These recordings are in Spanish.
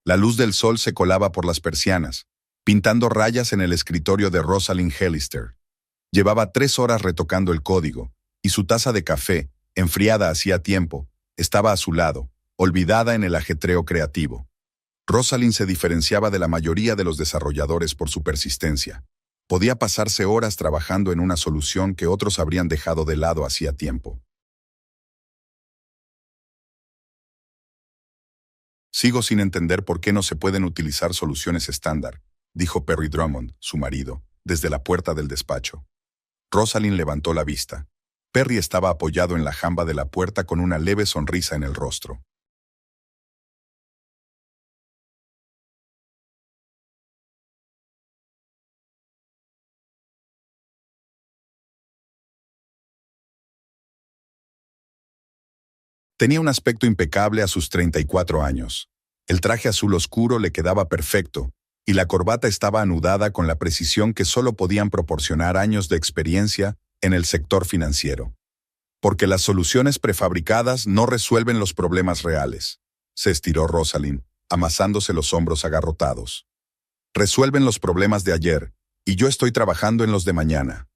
La luz del sol se colaba por las persianas, pintando rayas en el escritorio de Rosalind Hellister. Llevaba 3 horas retocando el código, y su taza de café, enfriada hacía tiempo, estaba a su lado, olvidada en el ajetreo creativo. Rosalind se diferenciaba de la mayoría de los desarrolladores por su persistencia. Podía pasarse horas trabajando en una solución que otros habrían dejado de lado hacía tiempo. Sigo sin entender por qué no se pueden utilizar soluciones estándar, dijo Perry Drummond, su marido, desde la puerta del despacho. Rosalind levantó la vista. Perry estaba apoyado en la jamba de la puerta con una leve sonrisa en el rostro. Tenía un aspecto impecable a sus 34 años. El traje azul oscuro le quedaba perfecto, y la corbata estaba anudada con la precisión que solo podían proporcionar años de experiencia en el sector financiero. Porque las soluciones prefabricadas no resuelven los problemas reales, se estiró Rosalind, amasándose los hombros agarrotados. Resuelven los problemas de ayer, y yo estoy trabajando en los de mañana.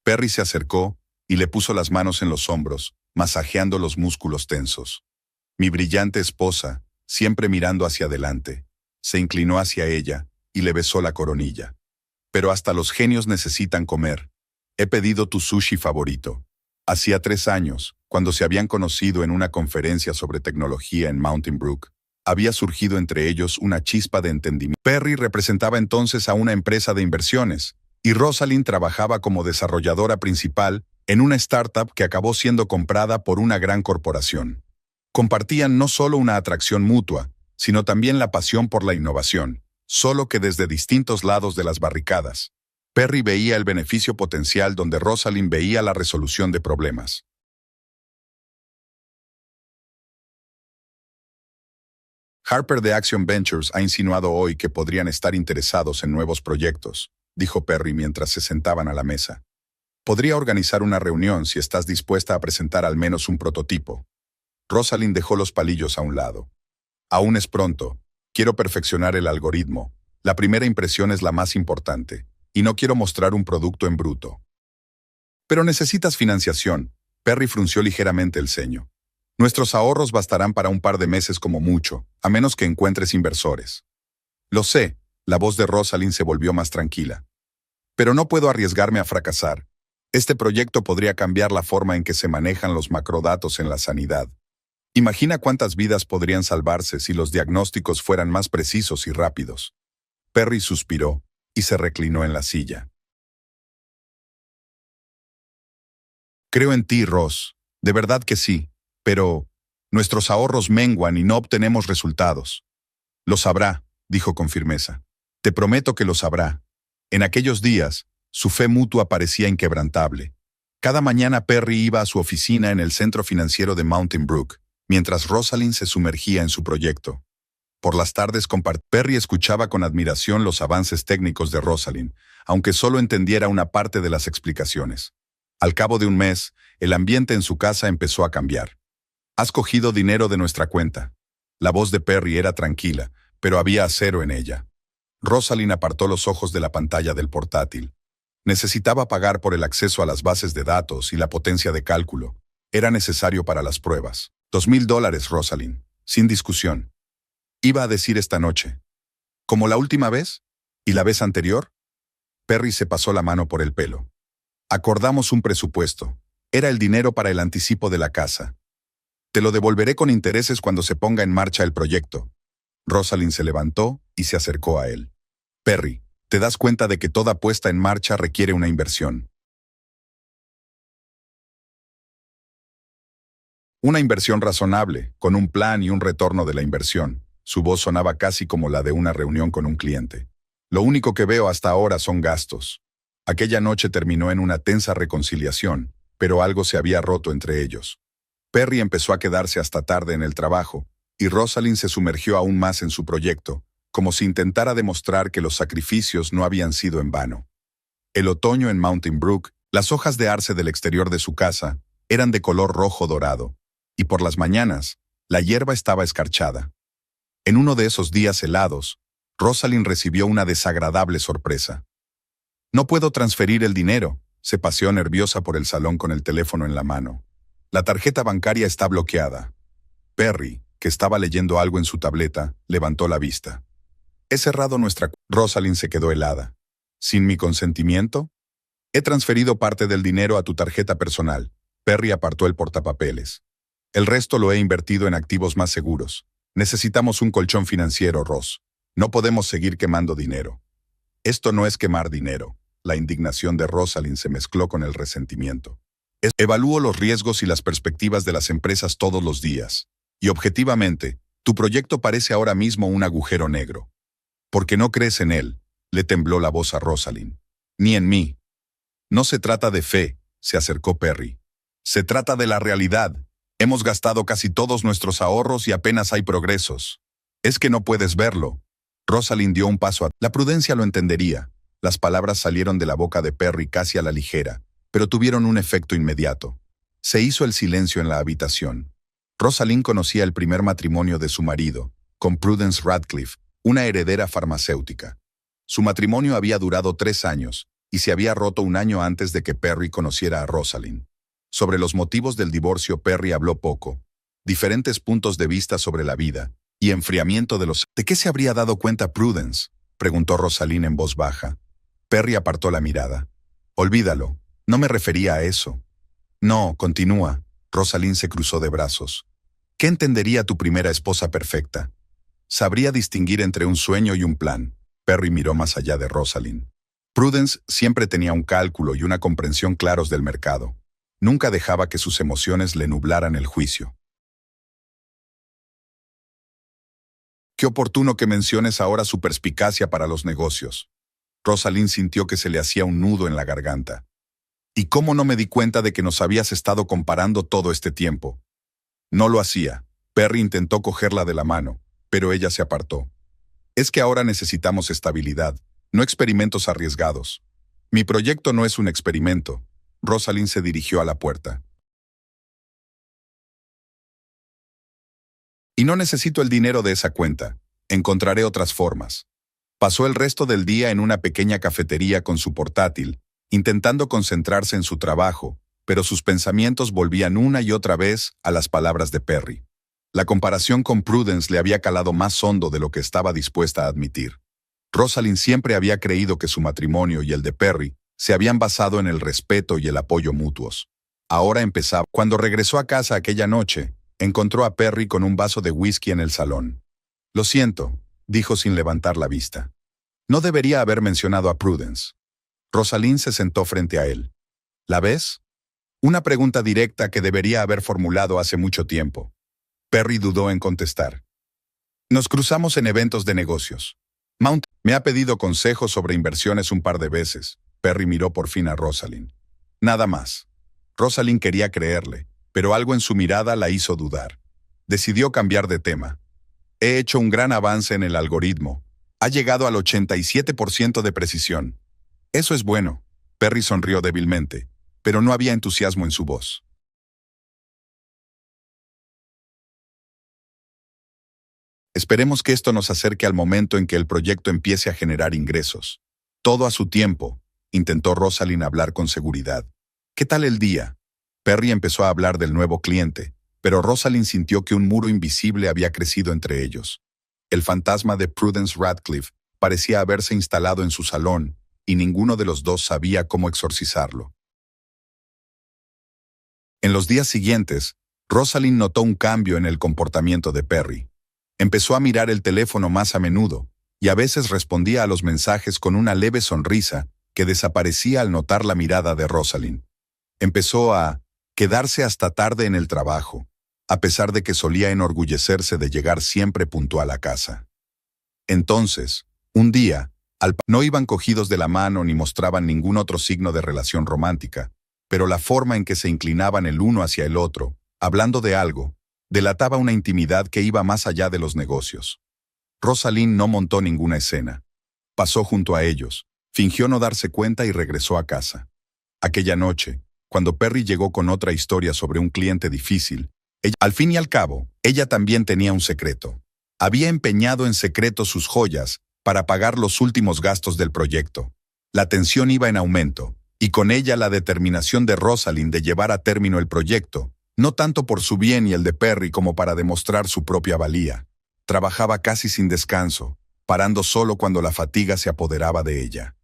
Perry se acercó y le puso las manos en los hombros, masajeando los músculos tensos. Mi brillante esposa, siempre mirando hacia adelante, se inclinó hacia ella y le besó la coronilla. Pero hasta los genios necesitan comer. He pedido tu sushi favorito. Hacía 3 años, cuando se habían conocido en una conferencia sobre tecnología en Mountain Brook, había surgido entre ellos una chispa de entendimiento. Perry representaba entonces a una empresa de inversiones, y Rosalind trabajaba como desarrolladora principal en una startup que acabó siendo comprada por una gran corporación. Compartían no solo una atracción mutua, sino también la pasión por la innovación, solo que desde distintos lados de las barricadas. Perry veía el beneficio potencial donde Rosalind veía la resolución de problemas. Harper de Action Ventures ha insinuado hoy que podrían estar interesados en nuevos proyectos, dijo Perry mientras se sentaban a la mesa. Podría organizar una reunión si estás dispuesta a presentar al menos un prototipo. Rosalind dejó los palillos a un lado. Aún es pronto. Quiero perfeccionar el algoritmo. La primera impresión es la más importante, y no quiero mostrar un producto en bruto. Pero necesitas financiación. Perry frunció ligeramente el ceño. Nuestros ahorros bastarán para un par de meses como mucho, a menos que encuentres inversores. Lo sé. La voz de Rosalind se volvió más tranquila. Pero no puedo arriesgarme a fracasar. Este proyecto podría cambiar la forma en que se manejan los macrodatos en la sanidad. Imagina cuántas vidas podrían salvarse si los diagnósticos fueran más precisos y rápidos. Perry suspiró y se reclinó en la silla. Creo en ti, Ross. De verdad que sí. Pero nuestros ahorros menguan y no obtenemos resultados. Lo sabrá, dijo con firmeza. Te prometo que lo sabrá. En aquellos días, su fe mutua parecía inquebrantable. Cada mañana Perry iba a su oficina en el centro financiero de Mountain Brook, mientras Rosalind se sumergía en su proyecto. Por las tardes Perry escuchaba con admiración los avances técnicos de Rosalind, aunque solo entendiera una parte de las explicaciones. Al cabo de un mes, el ambiente en su casa empezó a cambiar. «Has cogido dinero de nuestra cuenta». La voz de Perry era tranquila, pero había acero en ella. Rosalind apartó los ojos de la pantalla del portátil. Necesitaba pagar por el acceso a las bases de datos y la potencia de cálculo. Era necesario para las pruebas. $2,000, Rosalind, sin discusión. Iba a decir esta noche. ¿Como la última vez? ¿Y la vez anterior? Perry se pasó la mano por el pelo. Acordamos un presupuesto. Era el dinero para el anticipo de la casa. Te lo devolveré con intereses cuando se ponga en marcha el proyecto. Rosalind se levantó y se acercó a él. Perry, te das cuenta de que toda puesta en marcha requiere una inversión. Una inversión razonable, con un plan y un retorno de la inversión. Su voz sonaba casi como la de una reunión con un cliente. Lo único que veo hasta ahora son gastos. Aquella noche terminó en una tensa reconciliación, pero algo se había roto entre ellos. Perry empezó a quedarse hasta tarde en el trabajo, y Rosalind se sumergió aún más en su proyecto, como si intentara demostrar que los sacrificios no habían sido en vano. El otoño en Mountain Brook, las hojas de arce del exterior de su casa eran de color rojo dorado. y por las mañanas, la hierba estaba escarchada. En uno de esos días helados, Rosalind recibió una desagradable sorpresa. «No puedo transferir el dinero», se paseó nerviosa por el salón con el teléfono en la mano. «La tarjeta bancaria está bloqueada». Perry, que estaba leyendo algo en su tableta, levantó la vista. «He cerrado nuestra cuenta». Rosalind se quedó helada. «¿Sin mi consentimiento?» «He transferido parte del dinero a tu tarjeta personal». Perry apartó el portapapeles. «El resto lo he invertido en activos más seguros. Necesitamos un colchón financiero, Ross. No podemos seguir quemando dinero». «Esto no es quemar dinero». La indignación de Rosalind se mezcló con el resentimiento. «Evalúo los riesgos y las perspectivas de las empresas todos los días. Y objetivamente, tu proyecto parece ahora mismo un agujero negro». «¿Por qué no crees en él?», le tembló la voz a Rosalind. «Ni en mí». «No se trata de fe», se acercó Perry. «Se trata de la realidad. Hemos gastado casi todos nuestros ahorros y apenas hay progresos». «Es que no puedes verlo». Rosalind dio un paso atrás. La prudencia lo entendería. Las palabras salieron de la boca de Perry casi a la ligera, pero tuvieron un efecto inmediato. Se hizo el silencio en la habitación. Rosalind conocía el primer matrimonio de su marido, con Prudence Radcliffe, una heredera farmacéutica. Su matrimonio había durado 3 años, y se había roto un año antes de que Perry conociera a Rosalind. Sobre los motivos del divorcio Perry habló poco. Diferentes puntos de vista sobre la vida, y enfriamiento de los... ¿De qué se habría dado cuenta Prudence?, preguntó Rosalind en voz baja. Perry apartó la mirada. «Olvídalo, no me refería a eso». «No, continúa». Rosalind se cruzó de brazos. «¿Qué entendería tu primera esposa perfecta? Sabría distinguir entre un sueño y un plan». Perry miró más allá de Rosalind. Prudence siempre tenía un cálculo y una comprensión claros del mercado. Nunca dejaba que sus emociones le nublaran el juicio. «Qué oportuno que menciones ahora su perspicacia para los negocios». Rosalind sintió que se le hacía un nudo en la garganta. «¿Y cómo no me di cuenta de que nos habías estado comparando todo este tiempo?» No lo hacía. Perry intentó cogerla de la mano, pero ella se apartó. «Es que ahora necesitamos estabilidad, no experimentos arriesgados». «Mi proyecto no es un experimento». Rosalind se dirigió a la puerta. «Y no necesito el dinero de esa cuenta. Encontraré otras formas». Pasó el resto del día en una pequeña cafetería con su portátil, intentando concentrarse en su trabajo, pero sus pensamientos volvían una y otra vez a las palabras de Perry. La comparación con Prudence le había calado más hondo de lo que estaba dispuesta a admitir. Rosalind siempre había creído que su matrimonio y el de Perry se habían basado en el respeto y el apoyo mutuos. Ahora empezaba. Cuando regresó a casa aquella noche, encontró a Perry con un vaso de whisky en el salón. «Lo siento», dijo sin levantar la vista. «No debería haber mencionado a Prudence». Rosalind se sentó frente a él. «¿La ves?». Una pregunta directa que debería haber formulado hace mucho tiempo. Perry dudó en contestar. «Nos cruzamos en eventos de negocios. Mount me ha pedido consejos sobre inversiones un par de veces». Perry miró por fin a Rosalind. Nada más. Rosalind quería creerle, pero algo en su mirada la hizo dudar. Decidió cambiar de tema. «He hecho un gran avance en el algoritmo. Ha llegado al 87% de precisión». «Eso es bueno». Perry sonrió débilmente, pero no había entusiasmo en su voz. «Esperemos que esto nos acerque al momento en que el proyecto empiece a generar ingresos. Todo a su tiempo», intentó Rosalind hablar con seguridad. «¿Qué tal el día?». Perry empezó a hablar del nuevo cliente, pero Rosalind sintió que un muro invisible había crecido entre ellos. El fantasma de Prudence Radcliffe parecía haberse instalado en su salón, y ninguno de los dos sabía cómo exorcizarlo. En los días siguientes, Rosalind notó un cambio en el comportamiento de Perry. Empezó a mirar el teléfono más a menudo, y a veces respondía a los mensajes con una leve sonrisa que desaparecía al notar la mirada de Rosalind. Empezó a quedarse hasta tarde en el trabajo, a pesar de que solía enorgullecerse de llegar siempre puntual a casa. Entonces, un día, no iban cogidos de la mano ni mostraban ningún otro signo de relación romántica, pero la forma en que se inclinaban el uno hacia el otro, hablando de algo, delataba una intimidad que iba más allá de los negocios. Rosalind no montó ninguna escena. Pasó junto a ellos, fingió no darse cuenta y regresó a casa. Aquella noche, cuando Perry llegó con otra historia sobre un cliente difícil, Al fin y al cabo, ella también tenía un secreto. Había empeñado en secreto sus joyas para pagar los últimos gastos del proyecto. La tensión iba en aumento, y con ella la determinación de Rosalind de llevar a término el proyecto, no tanto por su bien y el de Perry como para demostrar su propia valía. Trabajaba casi sin descanso, parando solo cuando la fatiga se apoderaba de ella.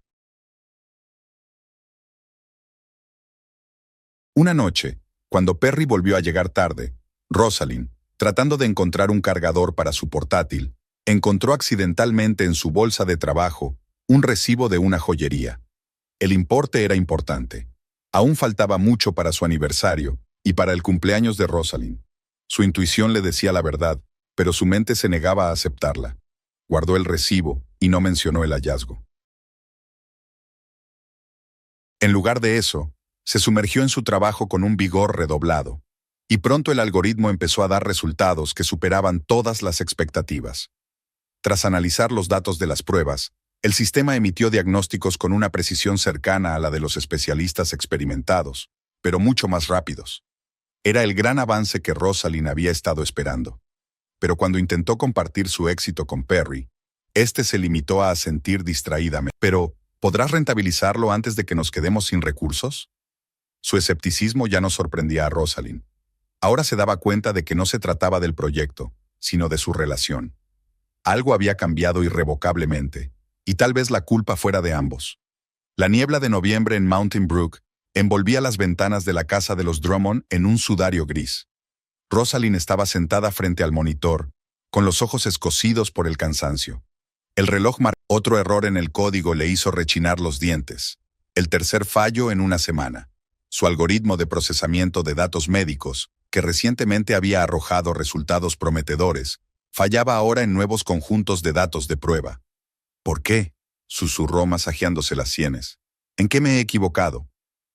Una noche, cuando Perry volvió a llegar tarde, Rosalind, tratando de encontrar un cargador para su portátil, encontró accidentalmente en su bolsa de trabajo un recibo de una joyería. El importe era importante. Aún faltaba mucho para su aniversario y para el cumpleaños de Rosalind. Su intuición le decía la verdad, pero su mente se negaba a aceptarla. Guardó el recibo y no mencionó el hallazgo. En lugar de eso, se sumergió en su trabajo con un vigor redoblado, y pronto el algoritmo empezó a dar resultados que superaban todas las expectativas. Tras analizar los datos de las pruebas, el sistema emitió diagnósticos con una precisión cercana a la de los especialistas experimentados, pero mucho más rápidos. Era el gran avance que Rosalind había estado esperando. Pero cuando intentó compartir su éxito con Perry, este se limitó a asentir distraídamente. «Pero, ¿podrás rentabilizarlo antes de que nos quedemos sin recursos?». Su escepticismo ya no sorprendía a Rosalind. Ahora se daba cuenta de que no se trataba del proyecto, sino de su relación. Algo había cambiado irrevocablemente, y tal vez la culpa fuera de ambos. La niebla de noviembre en Mountain Brook envolvía las ventanas de la casa de los Drummond en un sudario gris. Rosalind estaba sentada frente al monitor, con los ojos escocidos por el cansancio. El reloj marcó. Otro error en el código le hizo rechinar los dientes. El tercer fallo en una semana. Su algoritmo de procesamiento de datos médicos, que recientemente había arrojado resultados prometedores, fallaba ahora en nuevos conjuntos de datos de prueba. ¿Por qué?, susurró masajeándose las sienes. ¿En qué me he equivocado?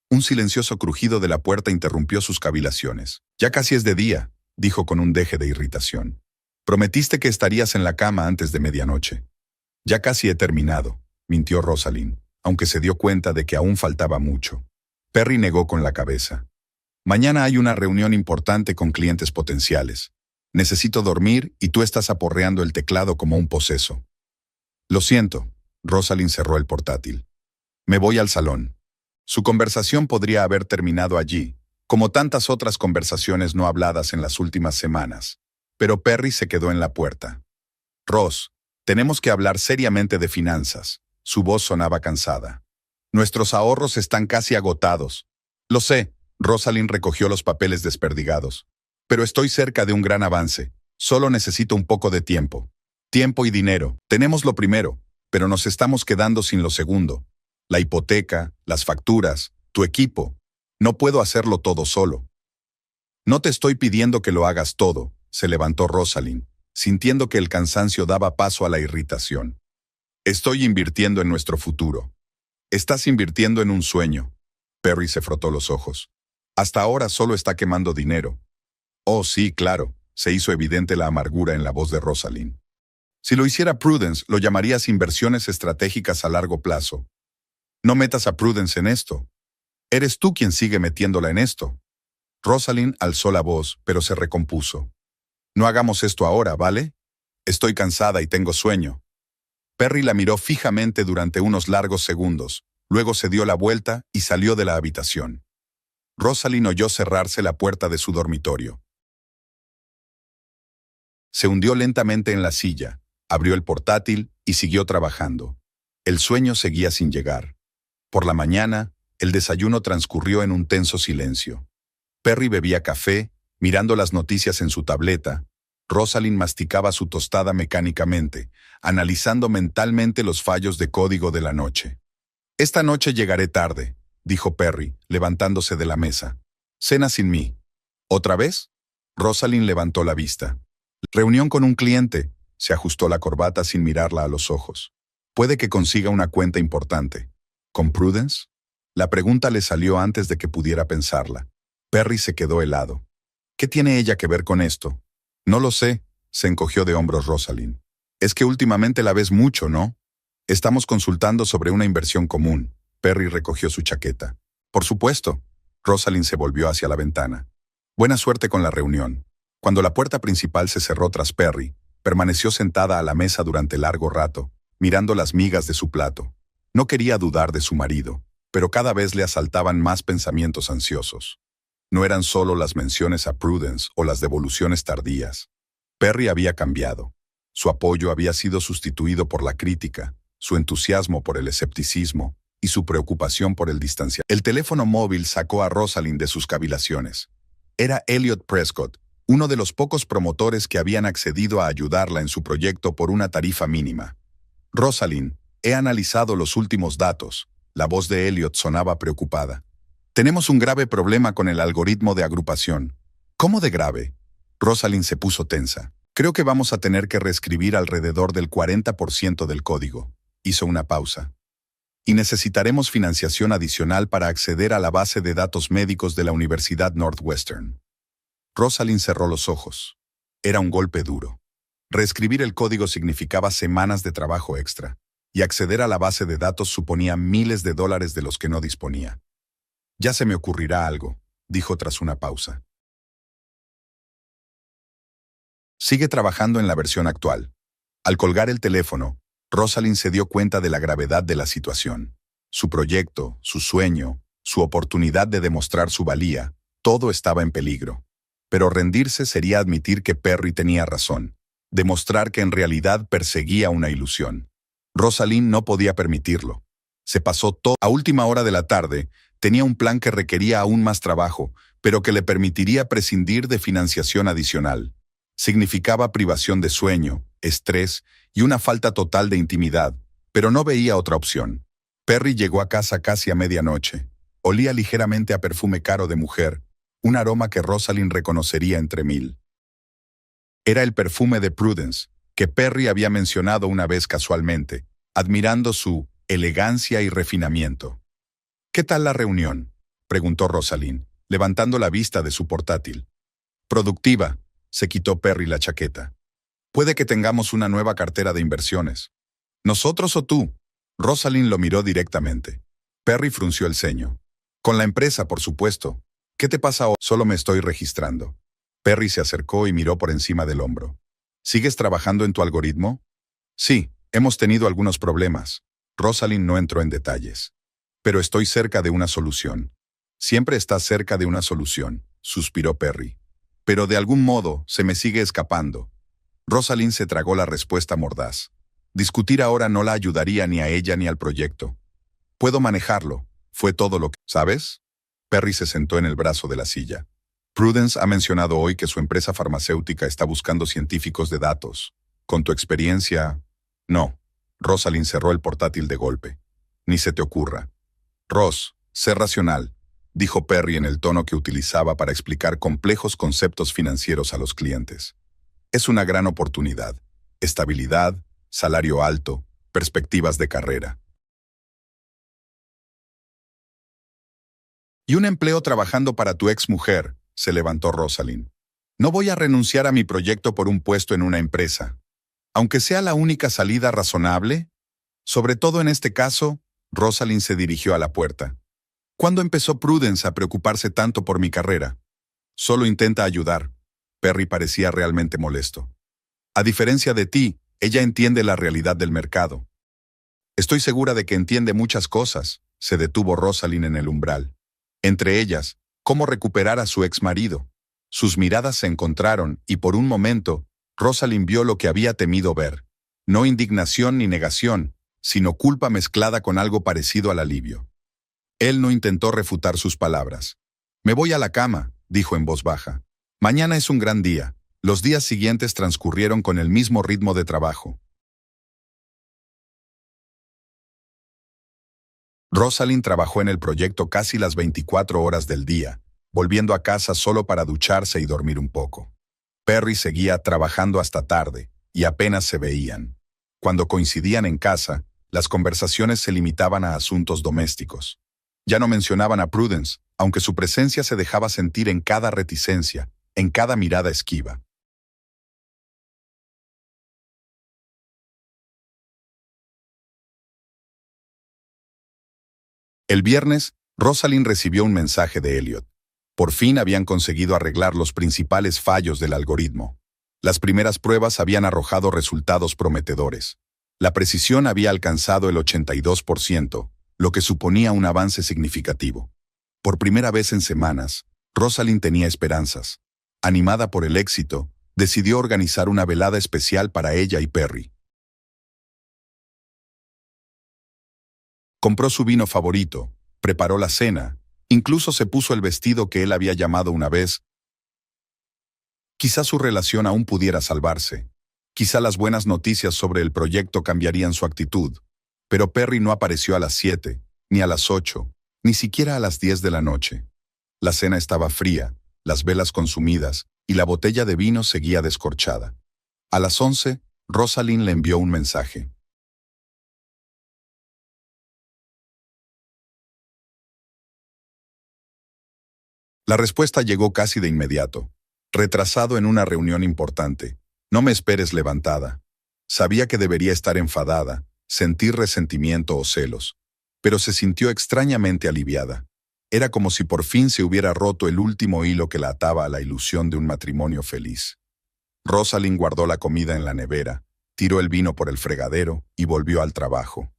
Un silencioso crujido de la puerta interrumpió sus cavilaciones. «Ya casi es de día», dijo con un deje de irritación. «Prometiste que estarías en la cama antes de medianoche». «Ya casi he terminado», mintió Rosalind, aunque se dio cuenta de que aún faltaba mucho. Perry negó con la cabeza. «Mañana hay una reunión importante con clientes potenciales. Necesito dormir y tú estás aporreando el teclado como un poseso». «Lo siento», Rosalind cerró el portátil. «Me voy al salón». Su conversación podría haber terminado allí, como tantas otras conversaciones no habladas en las últimas semanas. Pero Perry se quedó en la puerta. «Ross, tenemos que hablar seriamente de finanzas». Su voz sonaba cansada. «Nuestros ahorros están casi agotados». «Lo sé», Rosalind recogió los papeles desperdigados. «Pero estoy cerca de un gran avance. Solo necesito un poco de tiempo». «Tiempo y dinero. Tenemos lo primero, pero nos estamos quedando sin lo segundo. La hipoteca, las facturas, tu equipo. No puedo hacerlo todo solo». «No te estoy pidiendo que lo hagas todo», se levantó Rosalind, sintiendo que el cansancio daba paso a la irritación. «Estoy invirtiendo en nuestro futuro». «Estás invirtiendo en un sueño». Perry se frotó los ojos. «Hasta ahora solo está quemando dinero». «Oh, sí, claro», se hizo evidente la amargura en la voz de Rosalind. «Si lo hiciera Prudence, lo llamarías inversiones estratégicas a largo plazo». «No metas a Prudence en esto. Eres tú quien sigue metiéndola en esto». Rosalind alzó la voz, pero se recompuso. «No hagamos esto ahora, ¿vale? Estoy cansada y tengo sueño». Perry la miró fijamente durante unos largos segundos, luego se dio la vuelta y salió de la habitación. Rosalind oyó cerrarse la puerta de su dormitorio. Se hundió lentamente en la silla, abrió el portátil y siguió trabajando. El sueño seguía sin llegar. Por la mañana, el desayuno transcurrió en un tenso silencio. Perry bebía café, mirando las noticias en su tableta. Rosalind masticaba su tostada mecánicamente, analizando mentalmente los fallos de código de la noche. «Esta noche llegaré tarde», dijo Perry, levantándose de la mesa. «Cena sin mí». «¿Otra vez?». Rosalind levantó la vista. «Reunión con un cliente», se ajustó la corbata sin mirarla a los ojos. «Puede que consiga una cuenta importante». «¿Con Prudence?». La pregunta le salió antes de que pudiera pensarla. Perry se quedó helado. «¿Qué tiene ella que ver con esto?». «No lo sé», se encogió de hombros Rosalind. «Es que últimamente la ves mucho, ¿no?». «Estamos consultando sobre una inversión común». Perry recogió su chaqueta. «Por supuesto». Rosalind se volvió hacia la ventana. «Buena suerte con la reunión». Cuando la puerta principal se cerró tras Perry, permaneció sentada a la mesa durante largo rato, mirando las migas de su plato. No quería dudar de su marido, pero cada vez le asaltaban más pensamientos ansiosos. No eran solo las menciones a Prudence o las devoluciones tardías. Perry había cambiado. Su apoyo había sido sustituido por la crítica, su entusiasmo por el escepticismo y su preocupación por el distanciamiento. El teléfono móvil sacó a Rosalind de sus cavilaciones. Era Elliot Prescott, uno de los pocos promotores que habían accedido a ayudarla en su proyecto por una tarifa mínima. Rosalind, he analizado los últimos datos. La voz de Elliot sonaba preocupada. Tenemos un grave problema con el algoritmo de agrupación. ¿Cómo de grave? Rosalind se puso tensa. Creo que vamos a tener que reescribir alrededor del 40% del código. Hizo una pausa. Y necesitaremos financiación adicional para acceder a la base de datos médicos de la Universidad Northwestern. Rosalind cerró los ojos. Era un golpe duro. Reescribir el código significaba semanas de trabajo extra, y acceder a la base de datos suponía miles de dólares de los que no disponía. Ya se me ocurrirá algo, dijo tras una pausa. Sigue trabajando en la versión actual. Al colgar el teléfono, Rosalind se dio cuenta de la gravedad de la situación. Su proyecto, su sueño, su oportunidad de demostrar su valía, todo estaba en peligro. Pero rendirse sería admitir que Perry tenía razón, demostrar que en realidad perseguía una ilusión. Rosalind no podía permitirlo. Se pasó todo. A última hora de la tarde, tenía un plan que requería aún más trabajo, pero que le permitiría prescindir de financiación adicional. Significaba privación de sueño, estrés y una falta total de intimidad, pero no veía otra opción. Perry llegó a casa casi a medianoche. Olía ligeramente a perfume caro de mujer, un aroma que Rosalind reconocería entre mil. Era el perfume de Prudence, que Perry había mencionado una vez casualmente, admirando su elegancia y refinamiento. ¿Qué tal la reunión?, preguntó Rosalind, levantando la vista de su portátil. Productiva, se quitó Perry la chaqueta. Puede que tengamos una nueva cartera de inversiones. ¿Nosotros o tú? Rosalind lo miró directamente. Perry frunció el ceño. Con la empresa, por supuesto. ¿Qué te pasa hoy? Solo me estoy registrando. Perry se acercó y miró por encima del hombro. ¿Sigues trabajando en tu algoritmo? Sí, hemos tenido algunos problemas. Rosalind no entró en detalles. Pero estoy cerca de una solución. Siempre estás cerca de una solución, suspiró Perry. Pero de algún modo se me sigue escapando. Rosalind se tragó la respuesta mordaz. Discutir ahora no la ayudaría ni a ella ni al proyecto. Puedo manejarlo, fue todo lo que... ¿Sabes? Perry se sentó en el brazo de la silla. Prudence ha mencionado hoy que su empresa farmacéutica está buscando científicos de datos. ¿Con tu experiencia? No. Rosalind cerró el portátil de golpe. Ni se te ocurra. Ross, sé racional, dijo Perry en el tono que utilizaba para explicar complejos conceptos financieros a los clientes. Es una gran oportunidad. Estabilidad, salario alto, perspectivas de carrera. Y un empleo trabajando para tu exmujer, se levantó Rosalind. No voy a renunciar a mi proyecto por un puesto en una empresa. Aunque sea la única salida razonable, sobre todo en este caso, Rosalind se dirigió a la puerta. ¿Cuándo empezó Prudence a preocuparse tanto por mi carrera? Solo intenta ayudar. Perry parecía realmente molesto. A diferencia de ti, ella entiende la realidad del mercado. Estoy segura de que entiende muchas cosas, se detuvo Rosalind en el umbral. Entre ellas, cómo recuperar a su exmarido. Sus miradas se encontraron y por un momento, Rosalind vio lo que había temido ver. No indignación ni negación, sino culpa mezclada con algo parecido al alivio. Él no intentó refutar sus palabras. Me voy a la cama, dijo en voz baja. Mañana es un gran día. Los días siguientes transcurrieron con el mismo ritmo de trabajo. Rosalind trabajó en el proyecto casi las 24 horas del día, volviendo a casa solo para ducharse y dormir un poco. Perry seguía trabajando hasta tarde, y apenas se veían. Cuando coincidían en casa, las conversaciones se limitaban a asuntos domésticos. Ya no mencionaban a Prudence, aunque su presencia se dejaba sentir en cada reticencia, en cada mirada esquiva. El viernes, Rosalind recibió un mensaje de Elliot. Por fin habían conseguido arreglar los principales fallos del algoritmo. Las primeras pruebas habían arrojado resultados prometedores. La precisión había alcanzado el 82%, lo que suponía un avance significativo. Por primera vez en semanas, Rosalind tenía esperanzas. Animada por el éxito, decidió organizar una velada especial para ella y Perry. Compró su vino favorito, preparó la cena, incluso se puso el vestido que él había llamado una vez. Quizá su relación aún pudiera salvarse. Quizá las buenas noticias sobre el proyecto cambiarían su actitud. Pero Perry no apareció a las 7, ni a las 8, ni siquiera a las 10 de la noche. La cena estaba fría, las velas consumidas, y la botella de vino seguía descorchada. A las 11, Rosalind le envió un mensaje. La respuesta llegó casi de inmediato. Retrasado en una reunión importante. No me esperes levantada. Sabía que debería estar enfadada, sentir resentimiento o celos, pero se sintió extrañamente aliviada. Era como si por fin se hubiera roto el último hilo que la ataba a la ilusión de un matrimonio feliz. Rosalind guardó la comida en la nevera, tiró el vino por el fregadero y volvió al trabajo.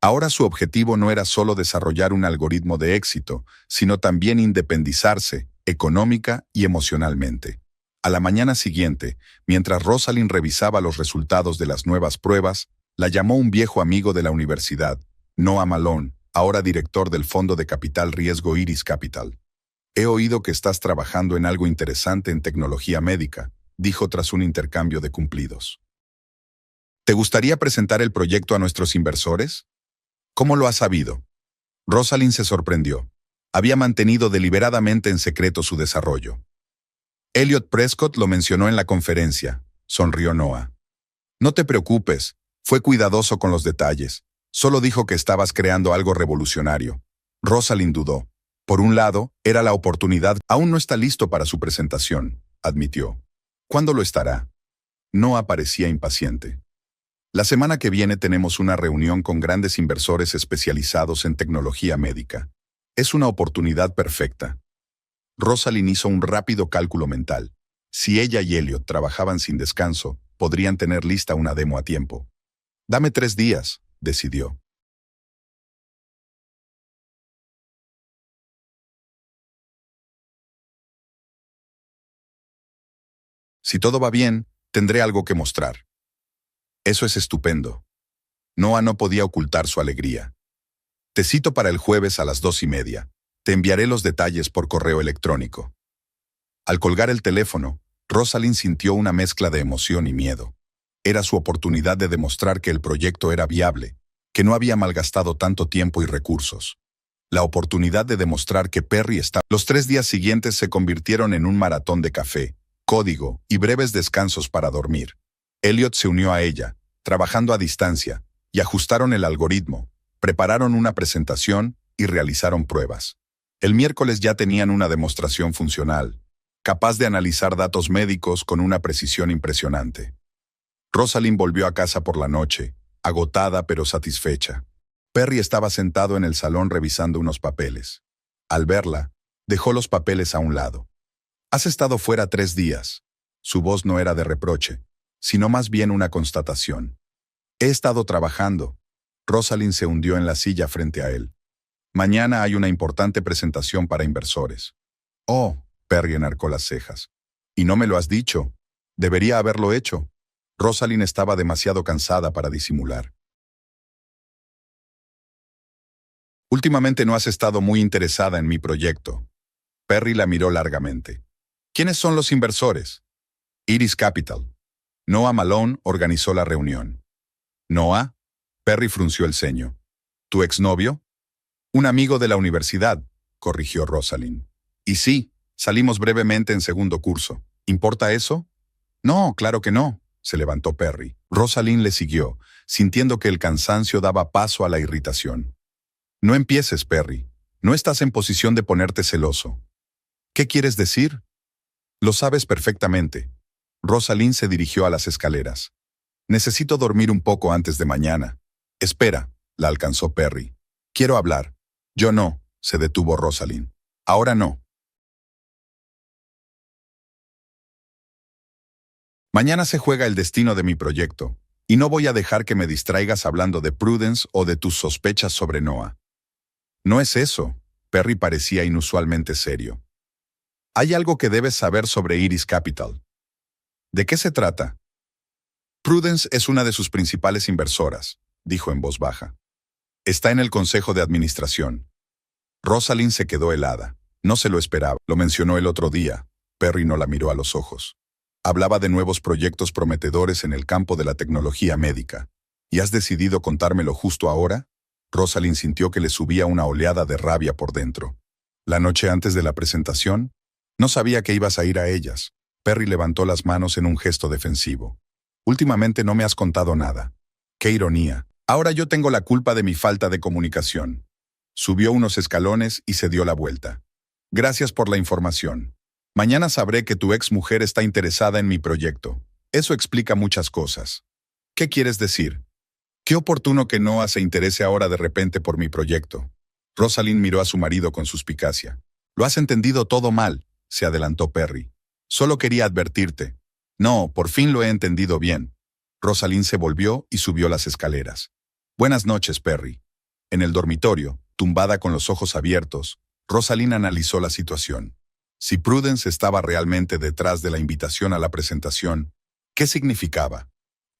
Ahora su objetivo no era solo desarrollar un algoritmo de éxito, sino también independizarse, económica y emocionalmente. A la mañana siguiente, mientras Rosalind revisaba los resultados de las nuevas pruebas, la llamó un viejo amigo de la universidad, Noah Malone, ahora director del fondo de capital riesgo Iris Capital. He oído que estás trabajando en algo interesante en tecnología médica, dijo tras un intercambio de cumplidos. ¿Te gustaría presentar el proyecto a nuestros inversores? ¿Cómo lo has sabido? Rosalind se sorprendió. Había mantenido deliberadamente en secreto su desarrollo. Elliot Prescott lo mencionó en la conferencia, sonrió Noah. No te preocupes, fue cuidadoso con los detalles. Solo dijo que estabas creando algo revolucionario. Rosalind dudó. Por un lado, era la oportunidad. Aún no está listo para su presentación, admitió. ¿Cuándo lo estará? Noah parecía impaciente. La semana que viene tenemos una reunión con grandes inversores especializados en tecnología médica. Es una oportunidad perfecta. Rosalind hizo un rápido cálculo mental. Si ella y Elliot trabajaban sin descanso, podrían tener lista una demo a tiempo. Dame 3 días, decidió. Si todo va bien, tendré algo que mostrar. Eso es estupendo. Noah no podía ocultar su alegría. Te cito para el jueves a las 2:30. Te enviaré los detalles por correo electrónico. Al colgar el teléfono, Rosalind sintió una mezcla de emoción y miedo. Era su oportunidad de demostrar que el proyecto era viable, que no había malgastado tanto tiempo y recursos. La oportunidad de demostrar que Perry estaba. Los 3 días siguientes se convirtieron en un maratón de café, código y breves descansos para dormir. Elliot se unió a ella, trabajando a distancia, y ajustaron el algoritmo, prepararon una presentación y realizaron pruebas. El miércoles ya tenían una demostración funcional, capaz de analizar datos médicos con una precisión impresionante. Rosalind volvió a casa por la noche, agotada pero satisfecha. Perry estaba sentado en el salón revisando unos papeles. Al verla, dejó los papeles a un lado. Has estado fuera 3 días. Su voz no era de reproche, sino más bien una constatación. He estado trabajando. Rosalind se hundió en la silla frente a él. Mañana hay una importante presentación para inversores. Oh, Perry enarcó las cejas. ¿Y no me lo has dicho? Debería haberlo hecho. Rosalind estaba demasiado cansada para disimular. Últimamente no has estado muy interesada en mi proyecto. Perry la miró largamente. ¿Quiénes son los inversores? Iris Capital. Noah Malone organizó la reunión. ¿Noah? Perry frunció el ceño. ¿Tu exnovio? Un amigo de la universidad, corrigió Rosalind. Y sí, salimos brevemente en segundo curso. ¿Importa eso? No, claro que no, se levantó Perry. Rosalind le siguió, sintiendo que el cansancio daba paso a la irritación. No empieces, Perry. No estás en posición de ponerte celoso. ¿Qué quieres decir? Lo sabes perfectamente. Rosalind se dirigió a las escaleras. Necesito dormir un poco antes de mañana. Espera, la alcanzó Perry. Quiero hablar. Yo no, se detuvo Rosalind. Ahora no. Mañana se juega el destino de mi proyecto, y no voy a dejar que me distraigas hablando de Prudence o de tus sospechas sobre Noah. No es eso. Perry parecía inusualmente serio. Hay algo que debes saber sobre Iris Capital. ¿De qué se trata? Prudence es una de sus principales inversoras, dijo en voz baja. Está en el consejo de administración. Rosalind se quedó helada. No se lo esperaba. Lo mencionó el otro día. Perry no la miró a los ojos. Hablaba de nuevos proyectos prometedores en el campo de la tecnología médica. ¿Y has decidido contármelo justo ahora? Rosalind sintió que le subía una oleada de rabia por dentro. La noche antes de la presentación, no sabía que ibas a ir a ellas. Perry levantó las manos en un gesto defensivo. Últimamente no me has contado nada. ¡Qué ironía! Ahora yo tengo la culpa de mi falta de comunicación. Subió unos escalones y se dio la vuelta. Gracias por la información. Mañana sabré que tu ex mujer está interesada en mi proyecto. Eso explica muchas cosas. ¿Qué quieres decir? Qué oportuno que Noah se interese ahora de repente por mi proyecto. Rosalind miró a su marido con suspicacia. Lo has entendido todo mal, se adelantó Perry. Solo quería advertirte. No, por fin lo he entendido bien. Rosalind se volvió y subió las escaleras. Buenas noches, Perry. En el dormitorio, tumbada con los ojos abiertos, Rosalind analizó la situación. Si Prudence estaba realmente detrás de la invitación a la presentación, ¿qué significaba?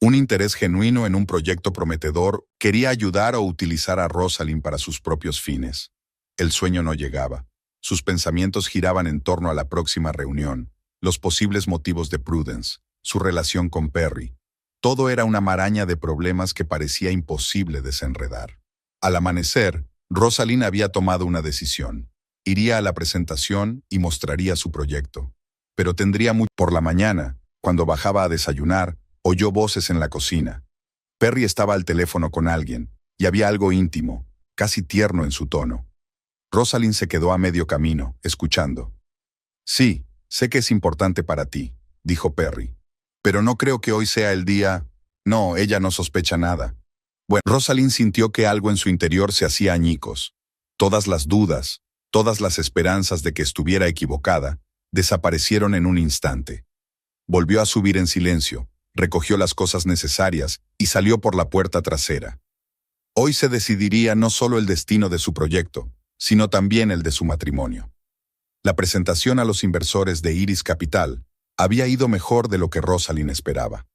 Un interés genuino en un proyecto prometedor, quería ayudar o utilizar a Rosalind para sus propios fines. El sueño no llegaba. Sus pensamientos giraban en torno a la próxima reunión, los posibles motivos de Prudence, su relación con Perry. Todo era una maraña de problemas que parecía imposible desenredar. Al amanecer, Rosalind había tomado una decisión. Iría a la presentación y mostraría su proyecto. Pero tendría mucho. Por la mañana, cuando bajaba a desayunar, oyó voces en la cocina. Perry estaba al teléfono con alguien, y había algo íntimo, casi tierno en su tono. Rosalind se quedó a medio camino, escuchando. Sí, sé que es importante para ti, dijo Perry. Pero no creo que hoy sea el día. No, ella no sospecha nada. Bueno, Rosalind sintió que algo en su interior se hacía añicos. Todas las dudas, todas las esperanzas de que estuviera equivocada, desaparecieron en un instante. Volvió a subir en silencio, recogió las cosas necesarias y salió por la puerta trasera. Hoy se decidiría no solo el destino de su proyecto, sino también el de su matrimonio. La presentación a los inversores de Iris Capital había ido mejor de lo que Rosalind esperaba.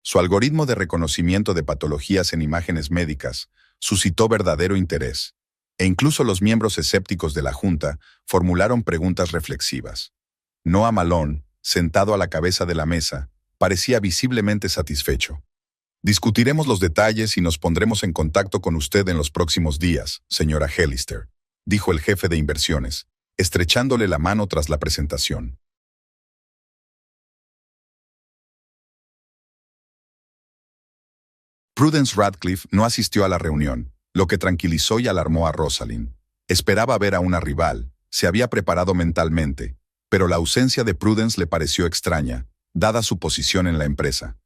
Su algoritmo de reconocimiento de patologías en imágenes médicas suscitó verdadero interés, e incluso los miembros escépticos de la Junta formularon preguntas reflexivas. Noah Malone, sentado a la cabeza de la mesa, parecía visiblemente satisfecho. Discutiremos los detalles y nos pondremos en contacto con usted en los próximos días, señora Hellister, dijo el jefe de inversiones, estrechándole la mano tras la presentación. Prudence Radcliffe no asistió a la reunión, lo que tranquilizó y alarmó a Rosalind. Esperaba ver a una rival, se había preparado mentalmente, pero la ausencia de Prudence le pareció extraña, dada su posición en la empresa.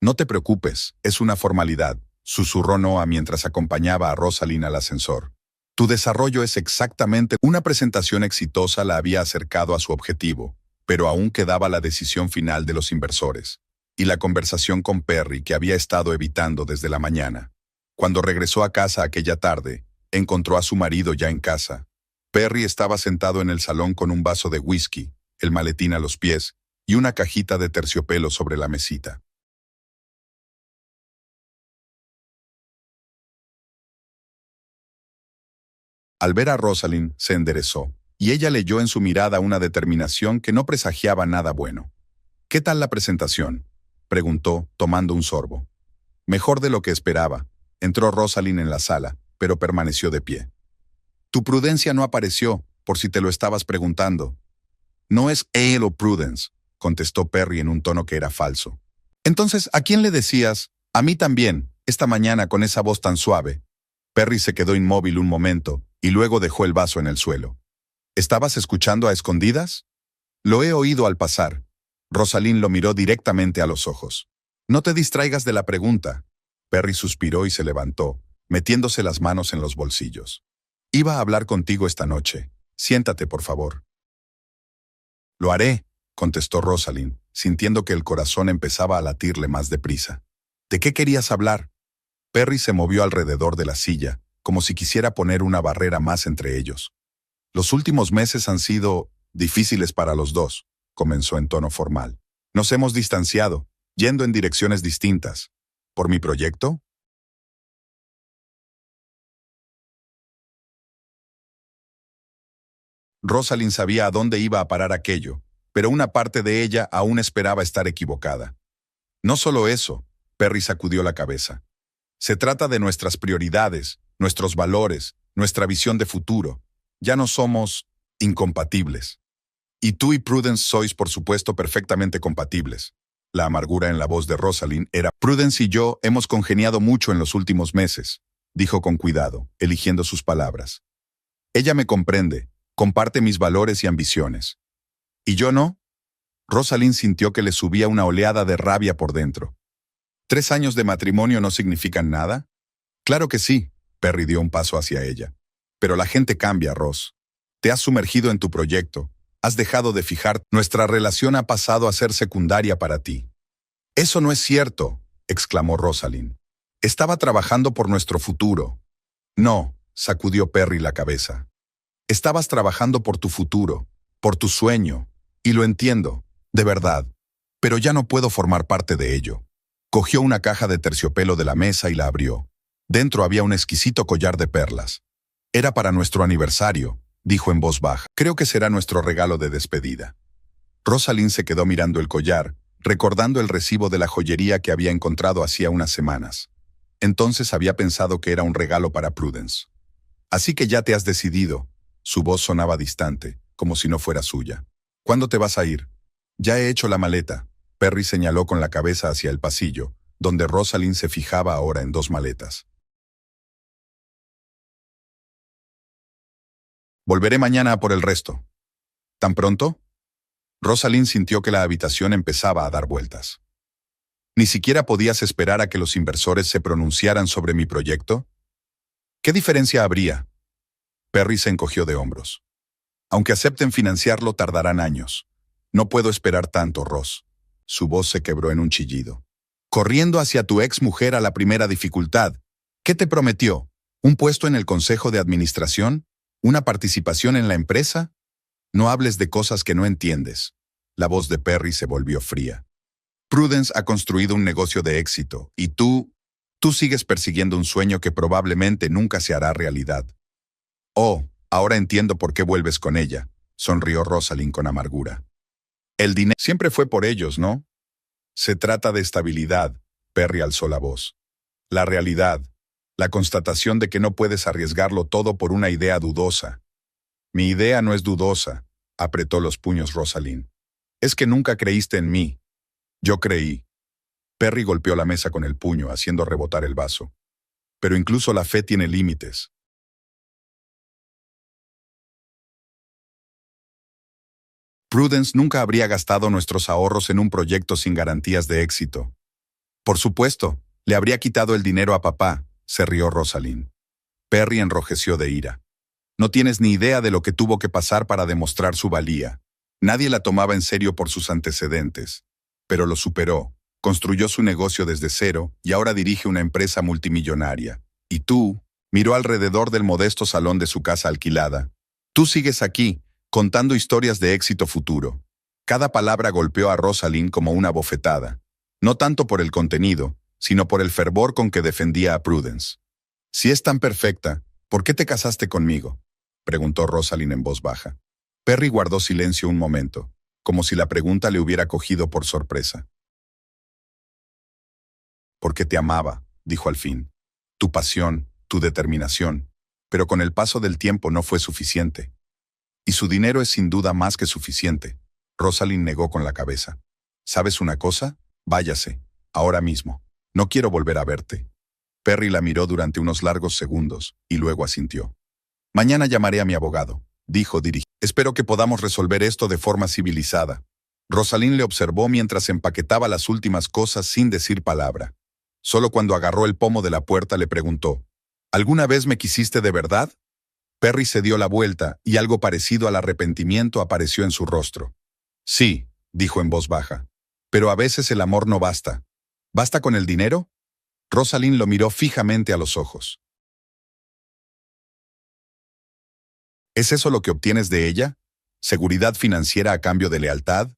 No te preocupes, es una formalidad, susurró Noah mientras acompañaba a Rosalind al ascensor. Tu desarrollo es exactamente. Una presentación exitosa la había acercado a su objetivo, pero aún quedaba la decisión final de los inversores. Y la conversación con Perry que había estado evitando desde la mañana. Cuando regresó a casa aquella tarde, encontró a su marido ya en casa. Perry estaba sentado en el salón con un vaso de whisky, el maletín a los pies y una cajita de terciopelo sobre la mesita. Al ver a Rosalind, se enderezó, y ella leyó en su mirada una determinación que no presagiaba nada bueno. ¿Qué tal la presentación?, preguntó, tomando un sorbo. Mejor de lo que esperaba. Entró Rosalind en la sala, pero permaneció de pie. Tu Prudencia no apareció, por si te lo estabas preguntando. No es él o Prudence, contestó Perry en un tono que era falso. Entonces, ¿a quién le decías? A mí también, esta mañana con esa voz tan suave. Perry se quedó inmóvil un momento, y luego dejó el vaso en el suelo. ¿Estabas escuchando a escondidas? Lo he oído al pasar. Rosalind lo miró directamente a los ojos. No te distraigas de la pregunta. Perry suspiró y se levantó, metiéndose las manos en los bolsillos. Iba a hablar contigo esta noche. Siéntate, por favor. Lo haré, contestó Rosalind, sintiendo que el corazón empezaba a latirle más deprisa. ¿De qué querías hablar? Perry se movió alrededor de la silla, como si quisiera poner una barrera más entre ellos. Los últimos meses han sido difíciles para los dos, comenzó en tono formal. Nos hemos distanciado, yendo en direcciones distintas. ¿Por mi proyecto? Rosalind sabía a dónde iba a parar aquello, pero una parte de ella aún esperaba estar equivocada. No solo eso, Perry sacudió la cabeza. Se trata de nuestras prioridades, nuestros valores, nuestra visión de futuro. Ya no somos incompatibles. Y tú y Prudence sois, por supuesto, perfectamente compatibles. La amargura en la voz de Rosalind era: Prudence y yo hemos congeniado mucho en los últimos meses, dijo con cuidado, eligiendo sus palabras. Ella me comprende, comparte mis valores y ambiciones. ¿Y yo no? Rosalind sintió que le subía una oleada de rabia por dentro. ¿3 años de matrimonio no significan nada? Claro que sí, Perry dio un paso hacia ella. Pero la gente cambia, Ross. Te has sumergido en tu proyecto. Has dejado de fijar. Nuestra relación ha pasado a ser secundaria para ti. Eso no es cierto, exclamó Rosalind. Estaba trabajando por nuestro futuro. No, sacudió Perry la cabeza. Estabas trabajando por tu futuro, por tu sueño, y lo entiendo, de verdad. Pero ya no puedo formar parte de ello. Cogió una caja de terciopelo de la mesa y la abrió. Dentro había un exquisito collar de perlas. Era para nuestro aniversario, dijo en voz baja. Creo que será nuestro regalo de despedida. Rosalind se quedó mirando el collar, recordando el recibo de la joyería que había encontrado hacía unas semanas. Entonces había pensado que era un regalo para Prudence. Así que ya te has decidido. Su voz sonaba distante, como si no fuera suya. ¿Cuándo te vas a ir? Ya he hecho la maleta. Perry señaló con la cabeza hacia el pasillo, donde Rosalind se fijaba ahora en 2 maletas. Volveré mañana a por el resto. ¿Tan pronto? Rosalind sintió que la habitación empezaba a dar vueltas. ¿Ni siquiera podías esperar a que los inversores se pronunciaran sobre mi proyecto? ¿Qué diferencia habría? Perry se encogió de hombros. Aunque acepten financiarlo, tardarán años. No puedo esperar tanto, Ross. Su voz se quebró en un chillido. Corriendo hacia tu ex mujer a la primera dificultad. ¿Qué te prometió? ¿Un puesto en el consejo de administración? ¿Una participación en la empresa? No hables de cosas que no entiendes. La voz de Perry se volvió fría. Prudence ha construido un negocio de éxito, y tú sigues persiguiendo un sueño que probablemente nunca se hará realidad. Oh, ahora entiendo por qué vuelves con ella, sonrió Rosalind con amargura. El dinero siempre fue por ellos, ¿no? Se trata de estabilidad, Perry alzó la voz. La realidad, la constatación de que no puedes arriesgarlo todo por una idea dudosa. Mi idea no es dudosa, apretó los puños Rosalind. Es que nunca creíste en mí. Yo creí. Perry golpeó la mesa con el puño, haciendo rebotar el vaso. Pero incluso la fe tiene límites. Prudence nunca habría gastado nuestros ahorros en un proyecto sin garantías de éxito. Por supuesto, le habría quitado el dinero a papá, se rió Rosalind. Perry enrojeció de ira. No tienes ni idea de lo que tuvo que pasar para demostrar su valía. Nadie la tomaba en serio por sus antecedentes. Pero lo superó, construyó su negocio desde cero y ahora dirige una empresa multimillonaria. Y tú, miró alrededor del modesto salón de su casa alquilada. Tú sigues aquí, contando historias de éxito futuro. Cada palabra golpeó a Rosalind como una bofetada. No tanto por el contenido, sino por el fervor con que defendía a Prudence. Si es tan perfecta, ¿por qué te casaste conmigo? Preguntó Rosalind en voz baja. Perry guardó silencio un momento, como si la pregunta le hubiera cogido por sorpresa. Porque te amaba, dijo al fin. Tu pasión, tu determinación. Pero con el paso del tiempo no fue suficiente. Y su dinero es sin duda más que suficiente. Rosalind negó con la cabeza. ¿Sabes una cosa? Váyase, ahora mismo. No quiero volver a verte. Perry la miró durante unos largos segundos, y luego asintió. Mañana llamaré a mi abogado, dijo dirigido. Espero que podamos resolver esto de forma civilizada. Rosalind le observó mientras empaquetaba las últimas cosas sin decir palabra. Solo cuando agarró el pomo de la puerta le preguntó, ¿alguna vez me quisiste de verdad? Perry se dio la vuelta y algo parecido al arrepentimiento apareció en su rostro. Sí, dijo en voz baja. Pero a veces el amor no basta. ¿Basta con el dinero? Rosalind lo miró fijamente a los ojos. ¿Es eso lo que obtienes de ella? ¿Seguridad financiera a cambio de lealtad?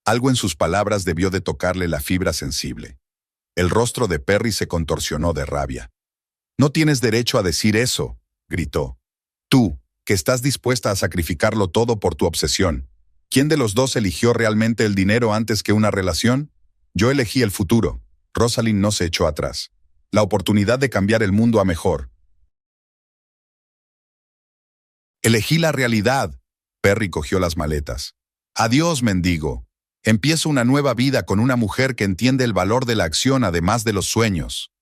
Algo en sus palabras debió de tocarle la fibra sensible. El rostro de Perry se contorsionó de rabia. No tienes derecho a decir eso, gritó. Tú, que estás dispuesta a sacrificarlo todo por tu obsesión. ¿Quién de los dos eligió realmente el dinero antes que una relación? Yo elegí el futuro. Rosalind no se echó atrás. La oportunidad de cambiar el mundo a mejor. Elegí la realidad. Perry cogió las maletas. Adiós, mendigo. Empiezo una nueva vida con una mujer que entiende el valor de la acción además de los sueños.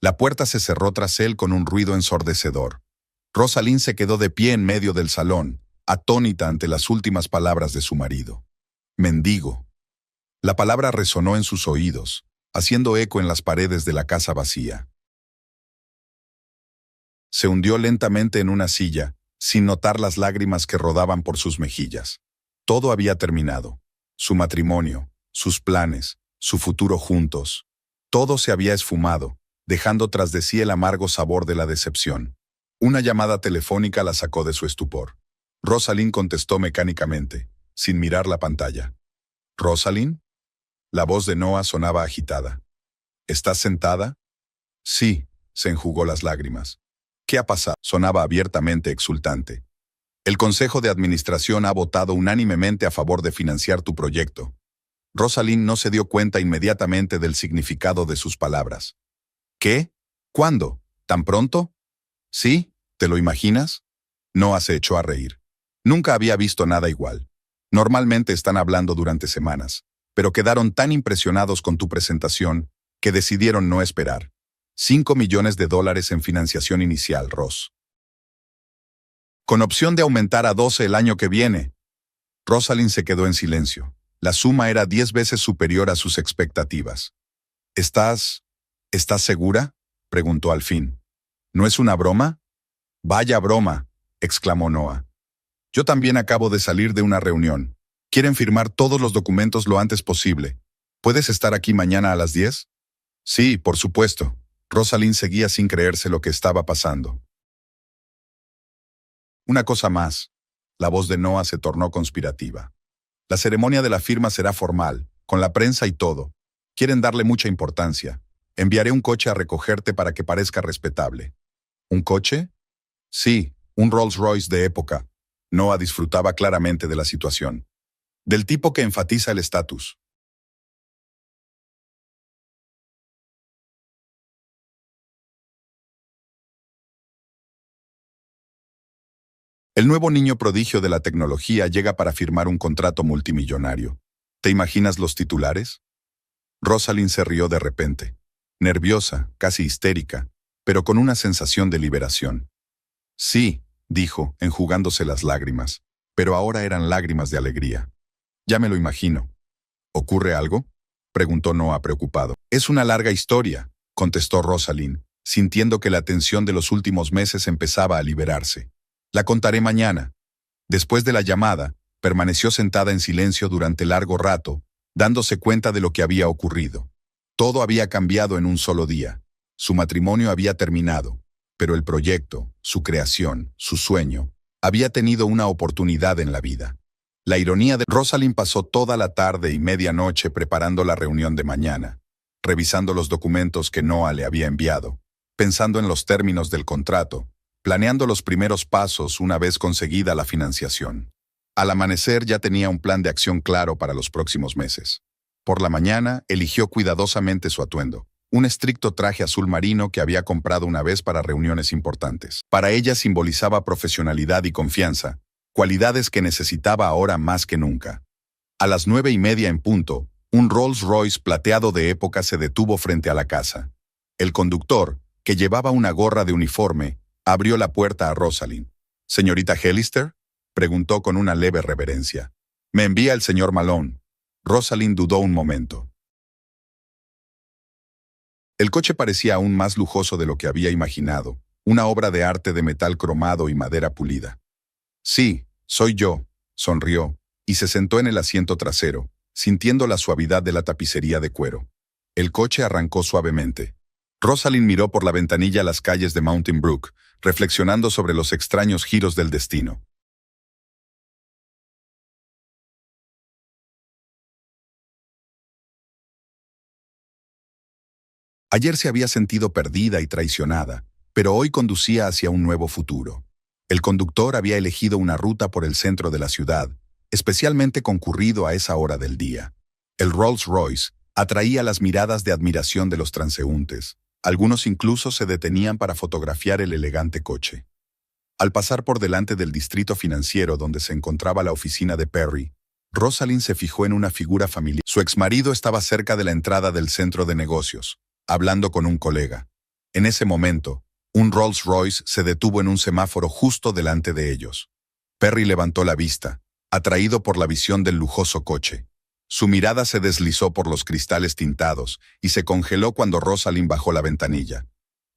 La puerta se cerró tras él con un ruido ensordecedor. Rosalind se quedó de pie en medio del salón, atónita ante las últimas palabras de su marido. Mendigo. La palabra resonó en sus oídos, haciendo eco en las paredes de la casa vacía. Se hundió lentamente en una silla, sin notar las lágrimas que rodaban por sus mejillas. Todo había terminado. Su matrimonio, sus planes, su futuro juntos. Todo se había esfumado, dejando tras de sí el amargo sabor de la decepción. Una llamada telefónica la sacó de su estupor. Rosalind contestó mecánicamente, sin mirar la pantalla. ¿Rosalind? La voz de Noah sonaba agitada. ¿Estás sentada? Sí, se enjugó las lágrimas. ¿Qué ha pasado? Sonaba abiertamente exultante. El Consejo de Administración ha votado unánimemente a favor de financiar tu proyecto. Rosalind no se dio cuenta inmediatamente del significado de sus palabras. ¿Qué? ¿Cuándo? ¿Tan pronto? ¿Sí? ¿Te lo imaginas? Noah se echó a reír. Nunca había visto nada igual. Normalmente están hablando durante semanas, pero quedaron tan impresionados con tu presentación que decidieron no esperar. $5 millones en financiación inicial, Ross. Con opción de aumentar a 12 el año que viene. Rosalind se quedó en silencio. La suma era 10 veces superior a sus expectativas. ¿Estás segura?, preguntó al fin. ¿No es una broma? Vaya broma, exclamó Noah. Yo también acabo de salir de una reunión. Quieren firmar todos los documentos lo antes posible. ¿Puedes estar aquí mañana a las 10? Sí, por supuesto. Rosalind seguía sin creerse lo que estaba pasando. Una cosa más. La voz de Noah se tornó conspirativa. La ceremonia de la firma será formal, con la prensa y todo. Quieren darle mucha importancia. Enviaré un coche a recogerte para que parezca respetable. ¿Un coche? Sí, un Rolls Royce de época. Noah disfrutaba claramente de la situación. Del tipo que enfatiza el estatus. El nuevo niño prodigio de la tecnología llega para firmar un contrato multimillonario. ¿Te imaginas los titulares? Rosalind se rió de repente, nerviosa, casi histérica, pero con una sensación de liberación. Sí, dijo, enjugándose las lágrimas, pero ahora eran lágrimas de alegría. Ya me lo imagino. ¿Ocurre algo?, preguntó Noah preocupado. Es una larga historia, contestó Rosalind, sintiendo que la tensión de los últimos meses empezaba a liberarse. La contaré mañana. Después de la llamada, permaneció sentada en silencio durante largo rato, dándose cuenta de lo que había ocurrido. Todo había cambiado en un solo día. Su matrimonio había terminado, pero el proyecto, su creación, su sueño, había tenido una oportunidad en la vida. La ironía de Rosalind pasó toda la tarde y medianoche preparando la reunión de mañana, revisando los documentos que Noah le había enviado, pensando en los términos del contrato, planeando los primeros pasos una vez conseguida la financiación. Al amanecer ya tenía un plan de acción claro para los próximos meses. Por la mañana eligió cuidadosamente su atuendo, un estricto traje azul marino que había comprado una vez para reuniones importantes. Para ella simbolizaba profesionalidad y confianza, cualidades que necesitaba ahora más que nunca. A las 9:30 en punto, un Rolls Royce plateado de época se detuvo frente a la casa. El conductor, que llevaba una gorra de uniforme, abrió la puerta a Rosalind. «¿Señorita Hellister?», preguntó con una leve reverencia. «Me envía el señor Malone». Rosalind dudó un momento. El coche parecía aún más lujoso de lo que había imaginado, una obra de arte de metal cromado y madera pulida. Sí, soy yo, sonrió, y se sentó en el asiento trasero, sintiendo la suavidad de la tapicería de cuero. El coche arrancó suavemente. Rosalind miró por la ventanilla las calles de Mountain Brook, reflexionando sobre los extraños giros del destino. Ayer se había sentido perdida y traicionada, pero hoy conducía hacia un nuevo futuro. El conductor había elegido una ruta por el centro de la ciudad, especialmente concurrido a esa hora del día. El Rolls-Royce atraía las miradas de admiración de los transeúntes. Algunos incluso se detenían para fotografiar el elegante coche. Al pasar por delante del distrito financiero donde se encontraba la oficina de Perry, Rosalind se fijó en una figura familiar. Su exmarido estaba cerca de la entrada del centro de negocios, hablando con un colega. En ese momento, un Rolls-Royce se detuvo en un semáforo justo delante de ellos. Perry levantó la vista, atraído por la visión del lujoso coche. Su mirada se deslizó por los cristales tintados y se congeló cuando Rosalind bajó la ventanilla.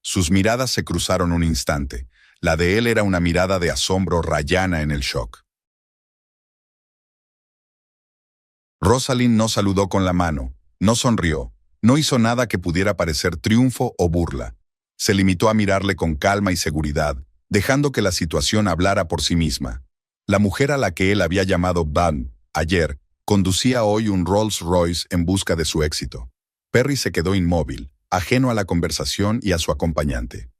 Sus miradas se cruzaron un instante. La de él era una mirada de asombro rayana en el shock. Rosalind no saludó con la mano, no sonrió, no hizo nada que pudiera parecer triunfo o burla. Se limitó a mirarle con calma y seguridad, dejando que la situación hablara por sí misma. La mujer a la que él había llamado Van, ayer, conducía hoy un Rolls-Royce en busca de su éxito. Perry se quedó inmóvil, ajeno a la conversación y a su acompañante.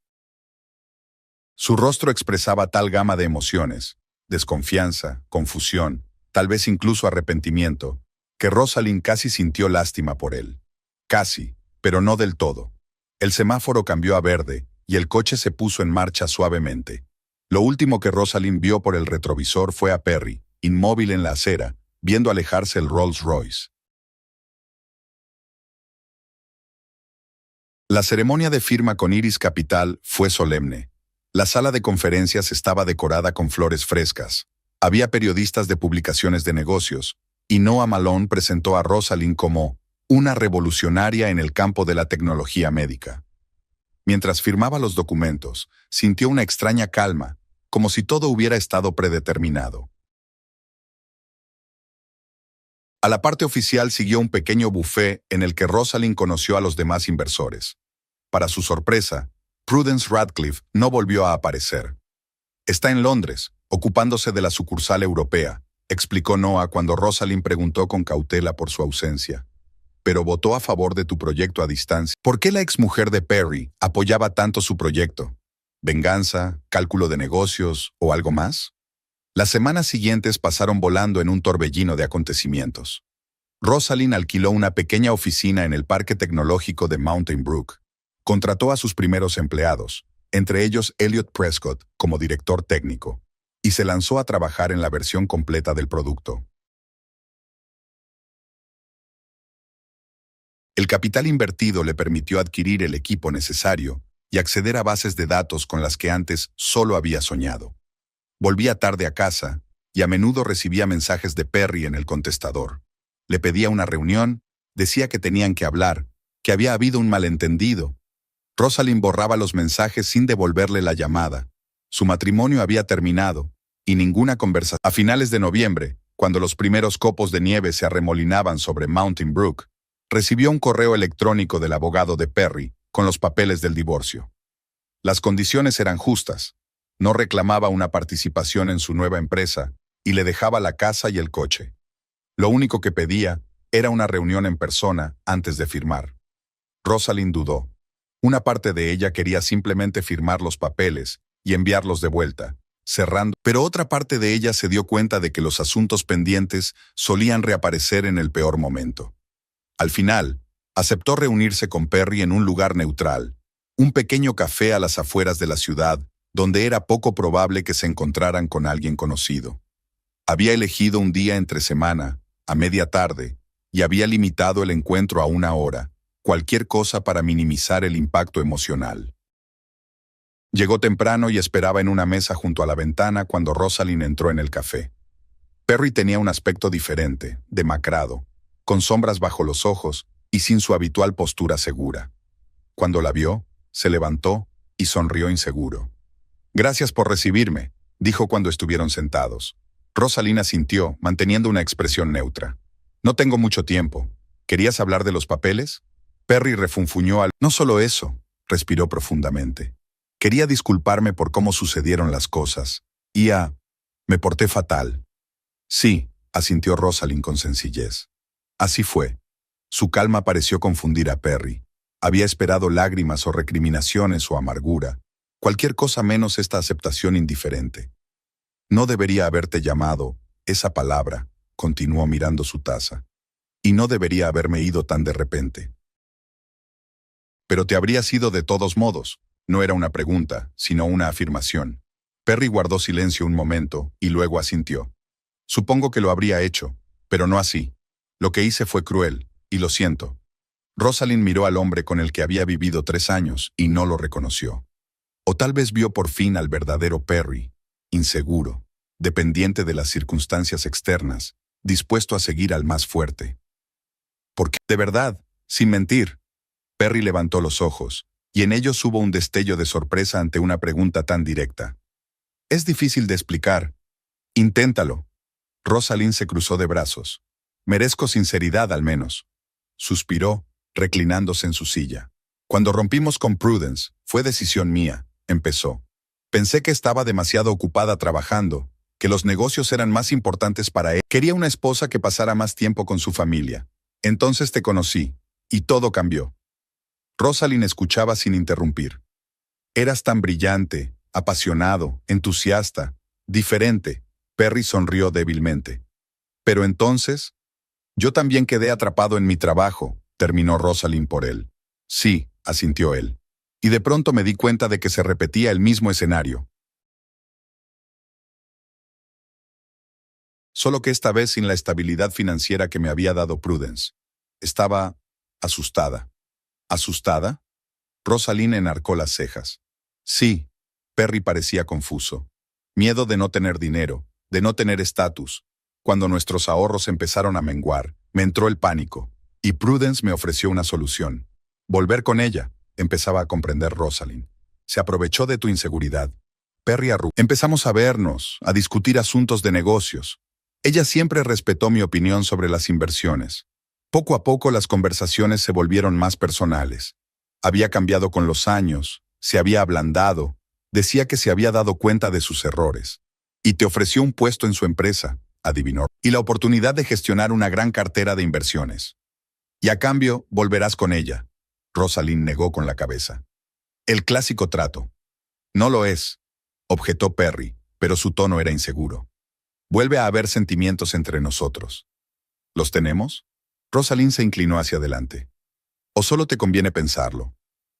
Su rostro expresaba tal gama de emociones, desconfianza, confusión, tal vez incluso arrepentimiento, que Rosalind casi sintió lástima por él. Casi, pero no del todo. El semáforo cambió a verde y el coche se puso en marcha suavemente. Lo último que Rosalind vio por el retrovisor fue a Perry, inmóvil en la acera, viendo alejarse el Rolls-Royce. La ceremonia de firma con Iris Capital fue solemne. La sala de conferencias estaba decorada con flores frescas. Había periodistas de publicaciones de negocios, y Noah Malone presentó a Rosalind como una revolucionaria en el campo de la tecnología médica. Mientras firmaba los documentos, sintió una extraña calma, como si todo hubiera estado predeterminado. A la parte oficial siguió un pequeño buffet en el que Rosalind conoció a los demás inversores. Para su sorpresa, Prudence Radcliffe no volvió a aparecer. Está en Londres, ocupándose de la sucursal europea, explicó Noah cuando Rosalind preguntó con cautela por su ausencia. Pero votó a favor de tu proyecto a distancia. ¿Por qué la exmujer de Perry apoyaba tanto su proyecto? ¿Venganza, cálculo de negocios o algo más? Las semanas siguientes pasaron volando en un torbellino de acontecimientos. Rosalind alquiló una pequeña oficina en el parque tecnológico de Mountain Brook. Contrató a sus primeros empleados, entre ellos Elliot Prescott como director técnico, y se lanzó a trabajar en la versión completa del producto. El capital invertido le permitió adquirir el equipo necesario y acceder a bases de datos con las que antes solo había soñado. Volvía tarde a casa y a menudo recibía mensajes de Perry en el contestador. Le pedía una reunión, decía que tenían que hablar, que había habido un malentendido. Rosalind borraba los mensajes sin devolverle la llamada. Su matrimonio había terminado y ninguna conversación. A finales de noviembre, cuando los primeros copos de nieve se arremolinaban sobre Mountain Brook, recibió un correo electrónico del abogado de Perry con los papeles del divorcio. Las condiciones eran justas. No reclamaba una participación en su nueva empresa y le dejaba la casa y el coche. Lo único que pedía era una reunión en persona antes de firmar. Rosalind dudó. Una parte de ella quería simplemente firmar los papeles y enviarlos de vuelta, cerrando, pero otra parte de ella se dio cuenta de que los asuntos pendientes solían reaparecer en el peor momento. Al final, aceptó reunirse con Perry en un lugar neutral, un pequeño café a las afueras de la ciudad, donde era poco probable que se encontraran con alguien conocido. Había elegido un día entre semana, a media tarde, y había limitado el encuentro a 1 hora, cualquier cosa para minimizar el impacto emocional. Llegó temprano y esperaba en una mesa junto a la ventana cuando Rosalind entró en el café. Perry tenía un aspecto diferente, demacrado. con sombras bajo los ojos y sin su habitual postura segura. Cuando la vio, se levantó y sonrió inseguro. «Gracias por recibirme», dijo cuando estuvieron sentados. Rosalind asintió, manteniendo una expresión neutra. «No tengo mucho tiempo. ¿Querías hablar de los papeles?» Perry refunfuñó al... «No solo eso», respiró profundamente. «Quería disculparme por cómo sucedieron las cosas. Me porté fatal». «Sí», asintió Rosalind con sencillez. Así fue. Su calma pareció confundir a Perry. Había esperado lágrimas o recriminaciones o amargura, cualquier cosa menos esta aceptación indiferente. «No debería haberte llamado, esa palabra», continuó mirando su taza. «Y no debería haberme ido tan de repente». «Pero te habrías ido de todos modos». No era una pregunta, sino una afirmación. Perry guardó silencio un momento y luego asintió. «Supongo que lo habría hecho, pero no así. Lo que hice fue cruel, y lo siento». Rosalind miró al hombre con el que había vivido 3 años y no lo reconoció. O tal vez vio por fin al verdadero Perry, inseguro, dependiente de las circunstancias externas, dispuesto a seguir al más fuerte. Porque, de verdad, sin mentir. Perry levantó los ojos, y en ellos hubo un destello de sorpresa ante una pregunta tan directa. «Es difícil de explicar. Inténtalo». Rosalind se cruzó de brazos. «Merezco sinceridad al menos». Suspiró, reclinándose en su silla. «Cuando rompimos con Prudence, fue decisión mía», empezó. «Pensé que estaba demasiado ocupada trabajando, que los negocios eran más importantes para él. Quería una esposa que pasara más tiempo con su familia. Entonces te conocí, y todo cambió». Rosalind escuchaba sin interrumpir. «Eras tan brillante, apasionado, entusiasta, diferente». Perry sonrió débilmente. «Pero entonces...» «Yo también quedé atrapado en mi trabajo», terminó Rosalind por él. «Sí», asintió él. «Y de pronto me di cuenta de que se repetía el mismo escenario. Solo que esta vez sin la estabilidad financiera que me había dado Prudence. Estaba asustada». «¿Asustada?» Rosalind enarcó las cejas. «Sí». Perry parecía confuso. «Miedo de no tener dinero, de no tener estatus. Cuando nuestros ahorros empezaron a menguar, me entró el pánico, y Prudence me ofreció una solución. Volver con ella», empezaba a comprender Rosalind. «Se aprovechó de tu inseguridad». Perry arrugó. «Empezamos a vernos, a discutir asuntos de negocios. Ella siempre respetó mi opinión sobre las inversiones. Poco a poco las conversaciones se volvieron más personales. Había cambiado con los años, se había ablandado, decía que se había dado cuenta de sus errores. Y te ofreció un puesto en su empresa», adivinó, «y la oportunidad de gestionar una gran cartera de inversiones. Y a cambio, volverás con ella». Rosalind negó con la cabeza. «El clásico trato». «No lo es», objetó Perry, pero su tono era inseguro. «Vuelve a haber sentimientos entre nosotros». «¿Los tenemos?» Rosalind se inclinó hacia adelante. «¿O solo te conviene pensarlo?»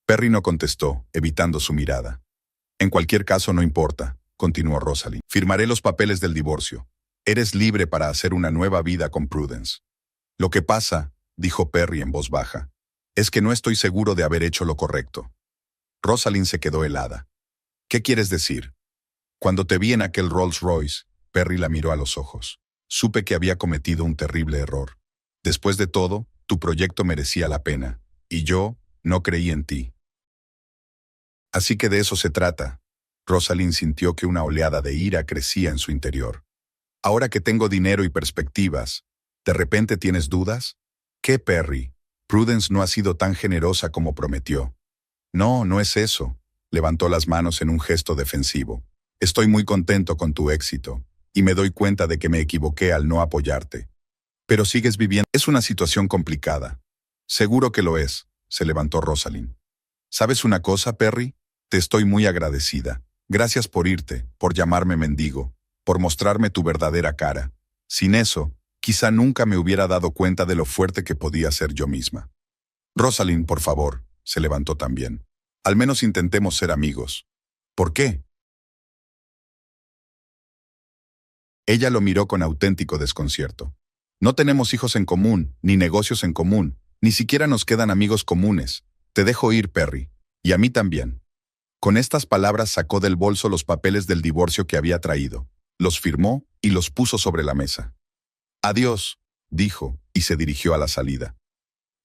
Perry no contestó, evitando su mirada. «En cualquier caso no importa», continuó Rosalind. «Firmaré los papeles del divorcio. Eres libre para hacer una nueva vida con Prudence». «Lo que pasa», dijo Perry en voz baja, «es que no estoy seguro de haber hecho lo correcto». Rosalind se quedó helada. «¿Qué quieres decir?» «Cuando te vi en aquel Rolls Royce», Perry la miró a los ojos, «supe que había cometido un terrible error. Después de todo, tu proyecto merecía la pena, y yo no creí en ti». «Así que de eso se trata». Rosalind sintió que una oleada de ira crecía en su interior. «Ahora que tengo dinero y perspectivas, ¿de repente tienes dudas?» «¿Qué, Perry? Prudence no ha sido tan generosa como prometió». «No, no es eso». Levantó las manos en un gesto defensivo. «Estoy muy contento con tu éxito, y me doy cuenta de que me equivoqué al no apoyarte. Pero sigues viviendo. Es una situación complicada». «Seguro que lo es», se levantó Rosalind. «¿Sabes una cosa, Perry? Te estoy muy agradecida. Gracias por irte, por llamarme mendigo, por mostrarme tu verdadera cara. Sin eso, quizá nunca me hubiera dado cuenta de lo fuerte que podía ser yo misma». «Rosalind, por favor», se levantó también. «Al menos intentemos ser amigos». «¿Por qué?» Ella lo miró con auténtico desconcierto. «No tenemos hijos en común, ni negocios en común, ni siquiera nos quedan amigos comunes. Te dejo ir, Perry. Y a mí también». Con estas palabras sacó del bolso los papeles del divorcio que había traído. Los firmó y los puso sobre la mesa. «Adiós», dijo, y se dirigió a la salida.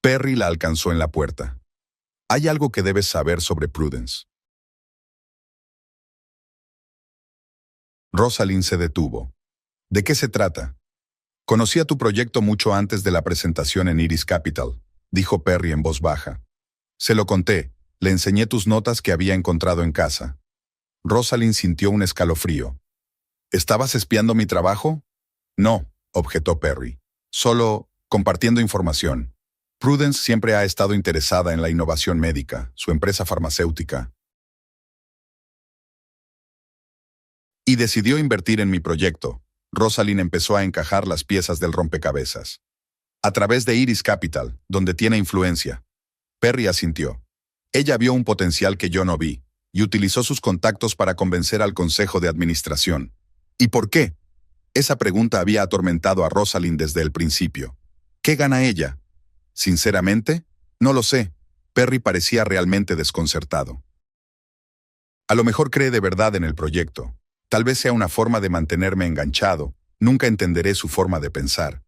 Perry la alcanzó en la puerta. Hay algo que debes saber sobre Prudence. Rosalind se detuvo. ¿De qué se trata? Conocía tu proyecto mucho antes de la presentación en Iris Capital, dijo Perry en voz baja. Se lo conté, le enseñé tus notas que había encontrado en casa. Rosalind sintió un escalofrío. ¿Estabas espiando mi trabajo? No, objetó Perry. Solo compartiendo información. Prudence siempre ha estado interesada en la innovación médica, su empresa farmacéutica. Y decidió invertir en mi proyecto. Rosalind empezó a encajar las piezas del rompecabezas. A través de Iris Capital, donde tiene influencia. Perry asintió. Ella vio un potencial que yo no vi, y utilizó sus contactos para convencer al Consejo de Administración. ¿Y por qué? Esa pregunta había atormentado a Rosalind desde el principio. ¿Qué gana ella? Sinceramente, no lo sé. Perry parecía realmente desconcertado. A lo mejor cree de verdad en el proyecto. Tal vez sea una forma de mantenerme enganchado, nunca entenderé su forma de pensar.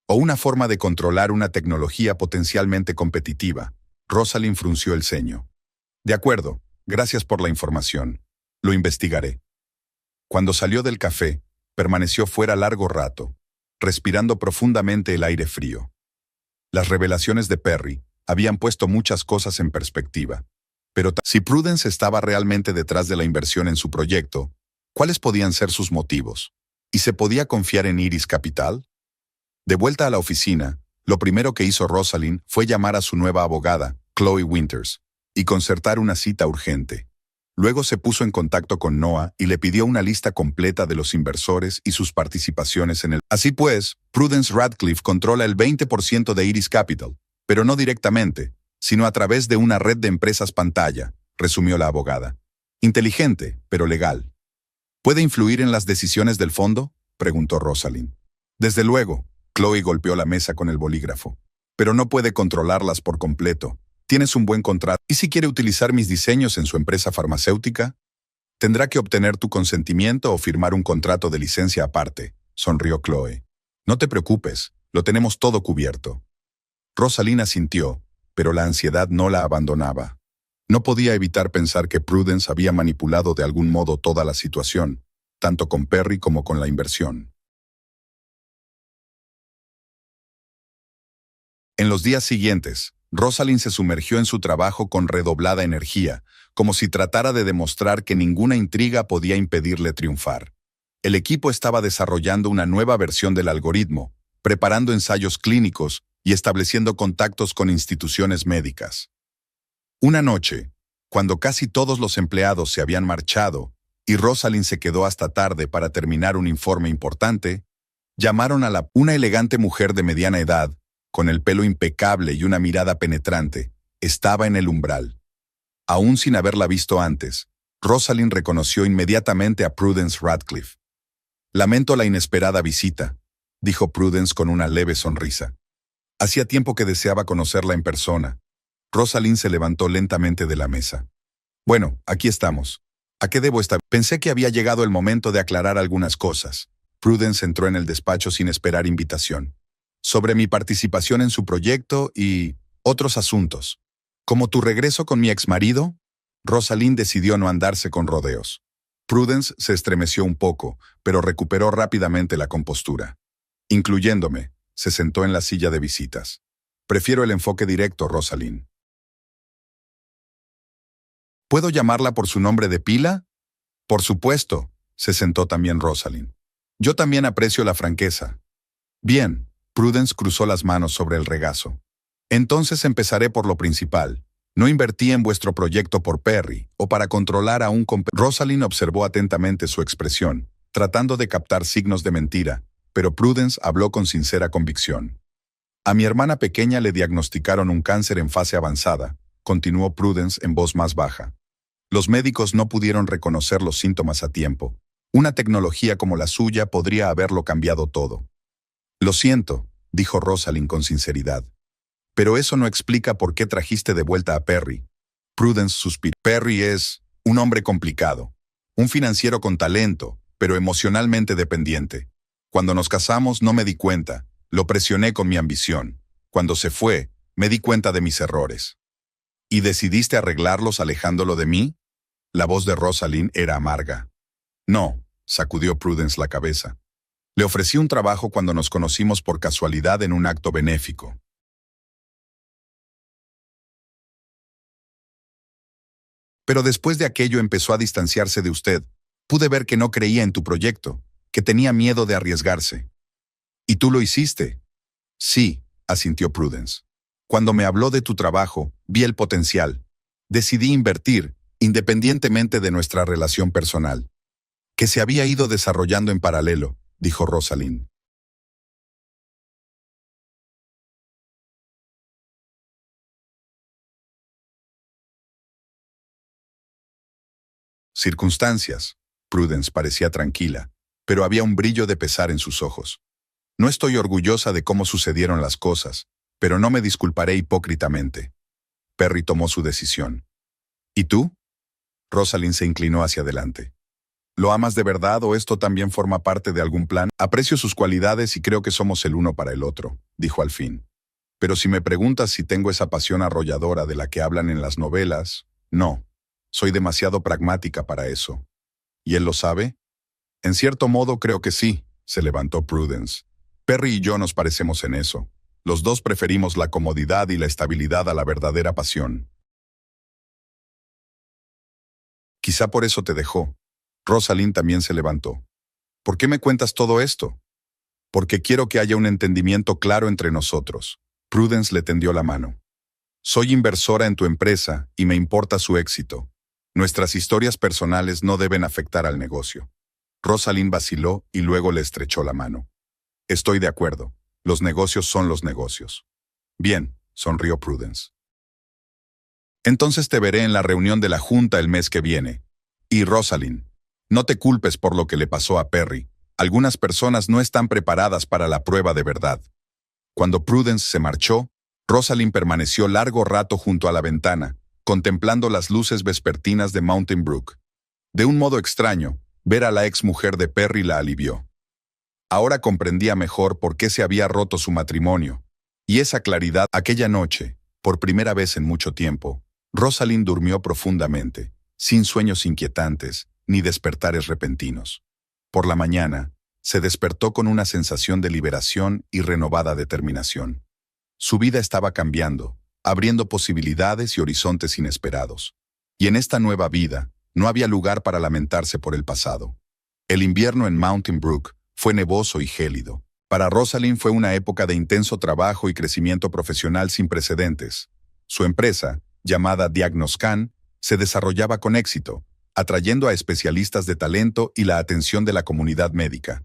O una forma de controlar una tecnología potencialmente competitiva. Rosalind frunció el ceño. De acuerdo, gracias por la información. Lo investigaré. Cuando salió del café, permaneció fuera largo rato, respirando profundamente el aire frío. Las revelaciones de Perry habían puesto muchas cosas en perspectiva. Pero si Prudence estaba realmente detrás de la inversión en su proyecto, ¿cuáles podían ser sus motivos? ¿Y se podía confiar en Iris Capital? De vuelta a la oficina, lo primero que hizo Rosalind fue llamar a su nueva abogada, Chloe Winters, y concertar una cita urgente. Luego se puso en contacto con Noah y le pidió una lista completa de los inversores y sus participaciones en el... Así pues, Prudence Radcliffe controla el 20% de Iris Capital, pero no directamente, sino a través de una red de empresas pantalla, resumió la abogada. Inteligente, pero legal. ¿Puede influir en las decisiones del fondo?, preguntó Rosalind. Desde luego, Chloe golpeó la mesa con el bolígrafo. Pero no puede controlarlas por completo. Tienes un buen contrato. ¿Y si quiere utilizar mis diseños en su empresa farmacéutica? Tendrá que obtener tu consentimiento o firmar un contrato de licencia aparte, sonrió Chloe. No te preocupes, lo tenemos todo cubierto. Rosalind asintió, pero la ansiedad no la abandonaba. No podía evitar pensar que Prudence había manipulado de algún modo toda la situación, tanto con Perry como con la inversión. En los días siguientes, Rosalind se sumergió en su trabajo con redoblada energía, como si tratara de demostrar que ninguna intriga podía impedirle triunfar. El equipo estaba desarrollando una nueva versión del algoritmo, preparando ensayos clínicos y estableciendo contactos con instituciones médicas. Una noche, cuando casi todos los empleados se habían marchado y Rosalind se quedó hasta tarde para terminar un informe importante, llamaron a una elegante mujer de mediana edad, con el pelo impecable y una mirada penetrante. Estaba en el umbral. Aún sin haberla visto antes, Rosalind reconoció inmediatamente a Prudence Radcliffe. «Lamento la inesperada visita», dijo Prudence con una leve sonrisa. Hacía tiempo que deseaba conocerla en persona. Rosalind se levantó lentamente de la mesa. «Bueno, aquí estamos. ¿A qué debo estar?» Pensé que había llegado el momento de aclarar algunas cosas. Prudence entró en el despacho sin esperar invitación. «Sobre mi participación en su proyecto y otros asuntos. ¿Como tu regreso con mi exmarido?» Rosalind decidió no andarse con rodeos. Prudence se estremeció un poco, pero recuperó rápidamente la compostura. «Incluyéndome», se sentó en la silla de visitas. «Prefiero el enfoque directo, Rosalind». «¿Puedo llamarla por su nombre de pila?» «Por supuesto», se sentó también Rosalind. «Yo también aprecio la franqueza». «Bien». Prudence cruzó las manos sobre el regazo. «Entonces empezaré por lo principal. No invertí en vuestro proyecto por Perry, o para controlar a un competidor». Rosalind observó atentamente su expresión, tratando de captar signos de mentira, pero Prudence habló con sincera convicción. «A mi hermana pequeña le diagnosticaron un cáncer en fase avanzada», continuó Prudence en voz más baja. «Los médicos no pudieron reconocer los síntomas a tiempo. Una tecnología como la suya podría haberlo cambiado todo». «Lo siento», dijo Rosalind con sinceridad. «Pero eso no explica por qué trajiste de vuelta a Perry». Prudence suspiró. «Perry es un hombre complicado. Un financiero con talento, pero emocionalmente dependiente. Cuando nos casamos no me di cuenta, Lo presioné con mi ambición. Cuando se fue, me di cuenta de mis errores. ¿Y decidiste arreglarlos alejándolo de mí? La voz de Rosalind era amarga. No, sacudió Prudence la cabeza. Le ofrecí un trabajo cuando nos conocimos por casualidad en un acto benéfico. Pero después de aquello empezó a distanciarse de usted. Pude ver que no creía en tu proyecto, que tenía miedo de arriesgarse. ¿Y tú lo hiciste? Sí, asintió Prudence. Cuando me habló de tu trabajo, vi el potencial. Decidí invertir, independientemente de nuestra relación personal, que se había ido desarrollando en paralelo, dijo Rosalind. Circunstancias. Prudence parecía tranquila, pero había un brillo de pesar en sus ojos. No estoy orgullosa de cómo sucedieron las cosas, pero no me disculparé hipócritamente. Perry tomó su decisión. ¿Y tú? Rosalind se inclinó hacia adelante. ¿Lo amas de verdad o esto también forma parte de algún plan? Aprecio sus cualidades y creo que somos el uno para el otro, dijo al fin. Pero si me preguntas si tengo esa pasión arrolladora de la que hablan en las novelas, no. Soy demasiado pragmática para eso. ¿Y él lo sabe? En cierto modo creo que sí, se levantó Prudence. Perry y yo nos parecemos en eso. Los dos preferimos la comodidad y la estabilidad a la verdadera pasión. Quizá por eso te dejó. Rosalind también se levantó. ¿Por qué me cuentas todo esto? Porque quiero que haya un entendimiento claro entre nosotros. Prudence le tendió la mano. Soy inversora en tu empresa y me importa su éxito. Nuestras historias personales no deben afectar al negocio. Rosalind vaciló y luego le estrechó la mano. Estoy de acuerdo. Los negocios son los negocios. Bien, sonrió Prudence. Entonces te veré en la reunión de la Junta el mes que viene. Y Rosalind, no te culpes por lo que le pasó a Perry. Algunas personas no están preparadas para la prueba de verdad. Cuando Prudence se marchó, Rosalind permaneció largo rato junto a la ventana, contemplando las luces vespertinas de Mountain Brook. De un modo extraño, ver a la ex mujer de Perry la alivió. Ahora comprendía mejor por qué se había roto su matrimonio. Y esa claridad, aquella noche, por primera vez en mucho tiempo, Rosalind durmió profundamente, sin sueños inquietantes, ni despertares repentinos. Por la mañana, se despertó con una sensación de liberación y renovada determinación. Su vida estaba cambiando, abriendo posibilidades y horizontes inesperados. Y en esta nueva vida, no había lugar para lamentarse por el pasado. El invierno en Mountain Brook fue nevoso y gélido. Para Rosalind fue una época de intenso trabajo y crecimiento profesional sin precedentes. Su empresa, llamada Diagnoscan, se desarrollaba con éxito, atrayendo a especialistas de talento y la atención de la comunidad médica.